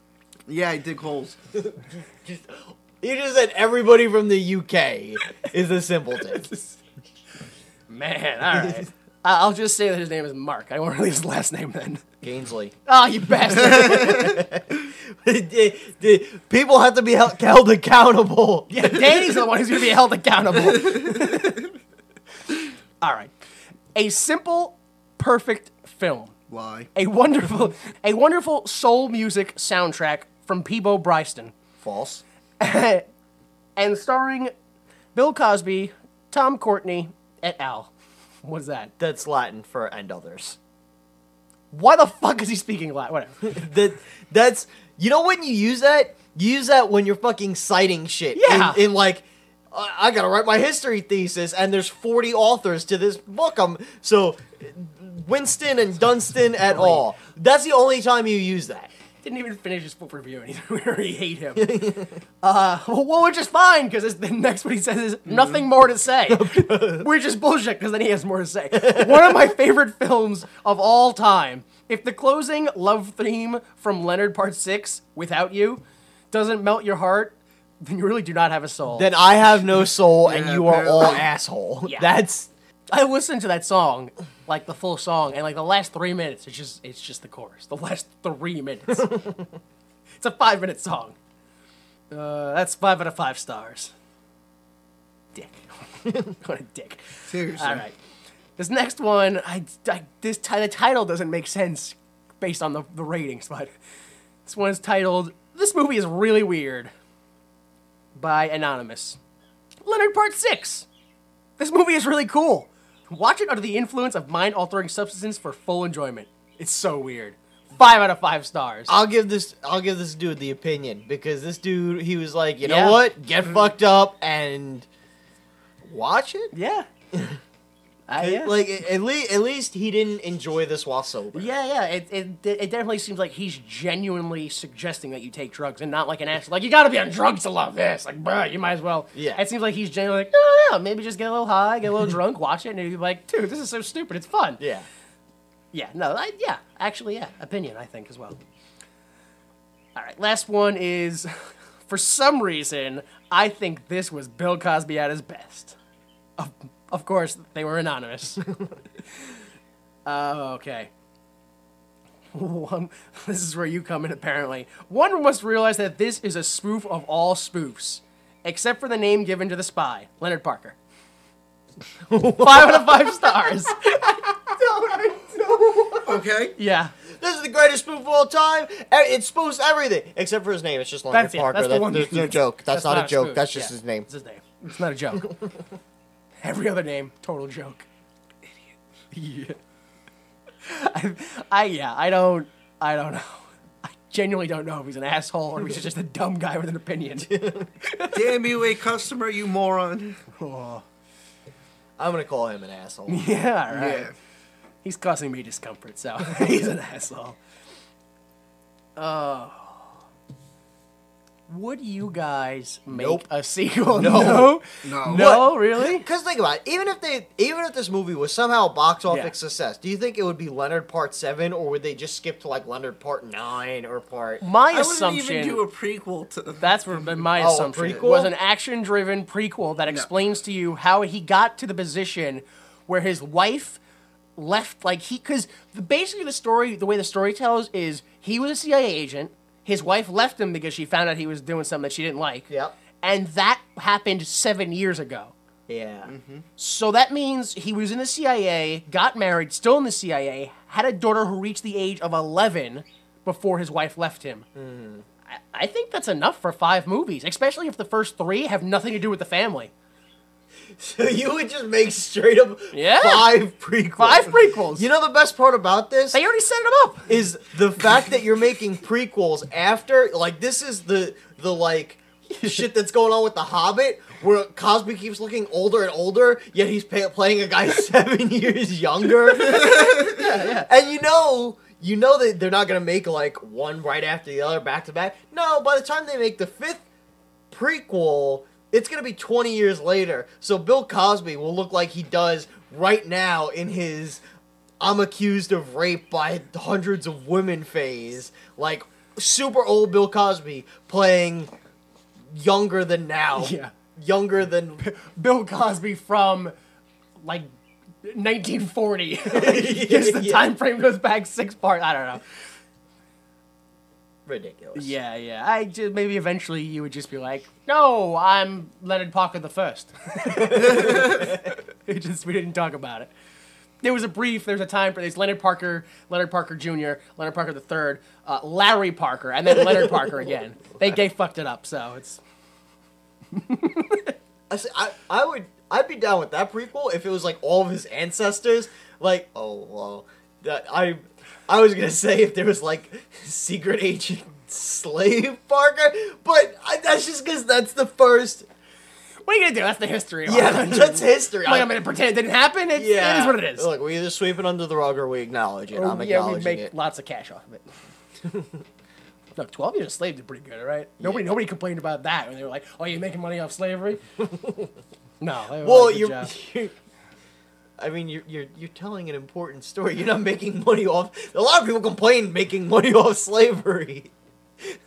Yeah, I dig holes. You just said everybody from the UK is a simpleton. Man, all right. I'll just say that his name is Mark. I won't release his last name then. Gainsley. Oh, you bastard. People have to be held accountable. Yeah, Danny's the one who's going to be held accountable. All right. A simple, perfect film. Lie. A wonderful soul music soundtrack from Peebo Bryson. False. And starring Bill Cosby, Tom Courtenay, et al. What's that? That's Latin for and others. Why the fuck is he speaking Latin? Whatever. That's you know when you use that when you're fucking citing shit. Yeah. In like, I gotta write my history thesis, and there's 40 authors to this book. So Winston and Dunstan et al. That's the only time you use that. Didn't even finish his book review, and we already hate him. Well, which is fine, because the next one he says is nothing more to say. Which is bullshit, because then he has more to say. One of my favorite films of all time. If the closing love theme from Leonard Part 6, Without You, doesn't melt your heart, then you really do not have a soul. Then I have no soul, and Yeah, you are all apparently. asshole. Yeah. That's I listened to that song, like the full song, and like the last 3 minutes, it's just the chorus. The last 3 minutes. It's a 5-minute song. That's 5 out of 5 stars. Dick. What a dick. Seriously. All right. This next one, the title doesn't make sense based on the ratings, but this one is titled, This Movie is Really Weird, by Anonymous. Leonard Part 6. This movie is really cool. Watch it under the influence of mind-altering substances for full enjoyment. It's so weird. 5 out of 5 stars. I'll give this dude the opinion, because this dude, he was like, you know Yeah. what? Get fucked up and watch it. Yeah. Yeah. Like at least he didn't enjoy this while sober. Yeah. It definitely seems like he's genuinely suggesting that you take drugs and not like an asshole. Like, you gotta be on drugs to love this. Like, bruh, you might as well. Yeah. It seems like he's genuinely like, oh, yeah, maybe just get a little high, get a little drunk, watch it, and he'd be like, dude, this is so stupid. It's fun. Yeah. Yeah, no, actually, opinion, I think, as well. All right, last one is, for some reason, I think this was Bill Cosby at his best. Of course, they were anonymous. Okay. This is where you come in, apparently. One must realize that this is a spoof of all spoofs, except for the name given to the spy, Leonard Parker. 5 out of 5 stars. Okay. Yeah. This is the greatest spoof of all time. It spoofs everything except for his name. It's just Leonard That's it. Parker. That's the one. There's no joke. That's not a joke. spoof. That's just Yeah. his name. It's his name. It's not a joke. Every other name, total joke. Idiot. Yeah. I don't know. I genuinely don't know if he's an asshole or if he's just a dumb guy with an opinion. Damn you, a customer, you moron. Oh. I'm gonna call him an asshole. Yeah, all right. Yeah. He's causing me discomfort, so he's an asshole. Would you guys make Nope. a sequel? No. No, really? Because think about it. Even if this movie was somehow a box office Yeah. success, do you think it would be Leonard Part 7, or would they just skip to like Leonard Part 9 or Part? My I wouldn't assumption. even do a prequel to. That's where my Oh, a assumption prequel? was an action-driven prequel that explains to you how he got to the position where his wife left, because basically the way the story tells is he was a CIA agent. His wife left him because she found out he was doing something that she didn't like. Yep. And that happened 7 years ago. Yeah. So that means he was in the CIA, got married, still in the CIA, had a daughter who reached the age of 11 before his wife left him. I think that's enough for 5 movies, especially if the first 3 have nothing to do with the family. So you would just make straight up Yeah. 5 prequels. 5 prequels. You know the best part about this They already set it up. is the fact that you're making prequels after, like, this is the like shit that's going on with The Hobbit, where Cosby keeps looking older and older, yet he's playing a guy 7 years younger. Yeah. And you know that they're not gonna make like one right after the other back to back. No, by the time they make the 5th prequel, it's going to be 20 years later. So Bill Cosby will look like he does right now in his I'm accused of rape by hundreds of women phase. Like, super old Bill Cosby playing younger than now. Yeah. Younger than Bill Cosby from, like, 1940. Because the time frame goes back 6 parts. I don't know. ridiculous. Yeah. Maybe eventually you would just be like, no, I'm Leonard Parker the First. We didn't talk about it. There's a time for this Leonard Parker Jr., Leonard Parker the Third, Larry Parker, and then Leonard Parker again. They fucked it up, so it's. I'd be down with that prequel if it was like all of his ancestors. Like, I was gonna say if there was like secret agent slave Parker, but that's just because that's the first. What are you gonna do? That's the history. That's history. I'm gonna pretend it didn't happen. It is what it is. Look, we either sweep it under the rug or we acknowledge it. I'm acknowledging we make it. lots of cash off of it. Look, 12 years a slave did pretty good, all right? Nobody complained about that when they were like, "Oh, you're making money off slavery." No. Well, you're telling an important story. You're not making money off. A lot of people complain making money off slavery.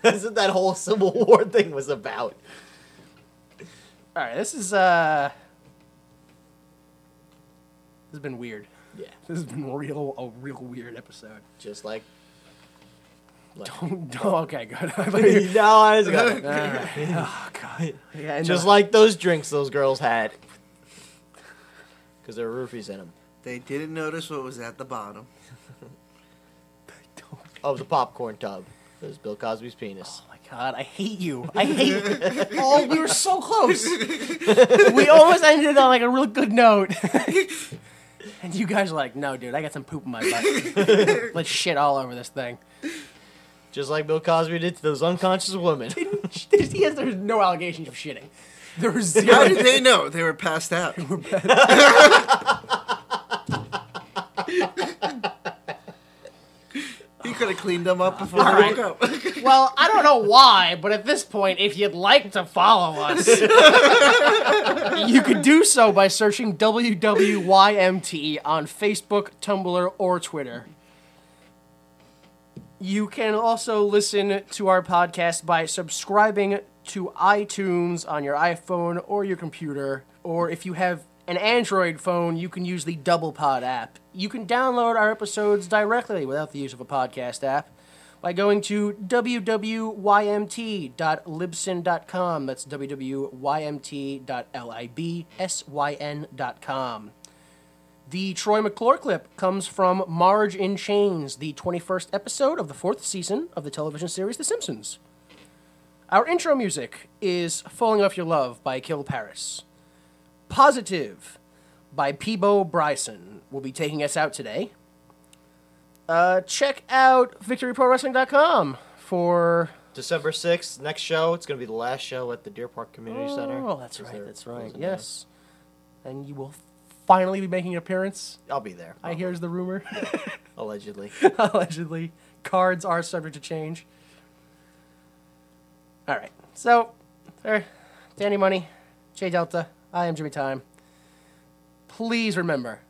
That's what that whole Civil War thing was about. All right, this has been weird. Yeah, this has been a real weird episode. Just like. Okay, good. No, I was gonna. All right. Oh God. Yeah, just like those drinks those girls had, because there were roofies in them. They didn't notice what was at the bottom. Oh, the popcorn tub. It was Bill Cosby's penis. Oh my God, I hate you. I hate. Oh, we were so close. We almost ended on like a real good note. And you guys are like, no, dude, I got some poop in my butt. Let's shit all over this thing. Just like Bill Cosby did to those unconscious women. There's no allegations of shitting. There was zero. How did they know? They were passed out. He could have cleaned them up before they woke up. Well, I don't know why, but at this point, if you'd like to follow us, you could do so by searching WWYMT on Facebook, Tumblr, or Twitter. You can also listen to our podcast by subscribing to iTunes on your iPhone or your computer, or if you have an Android phone, you can use the DoublePod app. You can download our episodes directly without the use of a podcast app by going to www.ymt.libsyn.com. That's www.ymt.libsyn.com. The Troy McClure clip comes from Marge in Chains, the 21st episode of the 4th season of the television series The Simpsons. Our intro music is Falling Off Your Love by Kill Paris. Positive by Peebo Bryson will be taking us out today. Check out VictoryProWrestling.com for... December 6th, next show. It's going to be the last show at the Deer Park Community Center. Oh, that's right. Yes. And you will finally be making an appearance. I'll be there. I hear is the rumor. Allegedly. Allegedly. Cards are subject to change. All right. So, Danny Money, J Delta, I am Jimmy Time. Please remember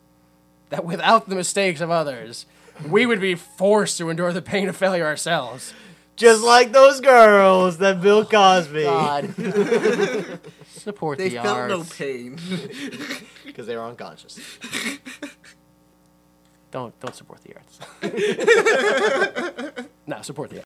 that without the mistakes of others, we would be forced to endure the pain of failure ourselves. Just like those girls that Bill Cosby. God. Support they the felt arts. no pain. Because they were unconscious. Don't support the arts. No, support the arts.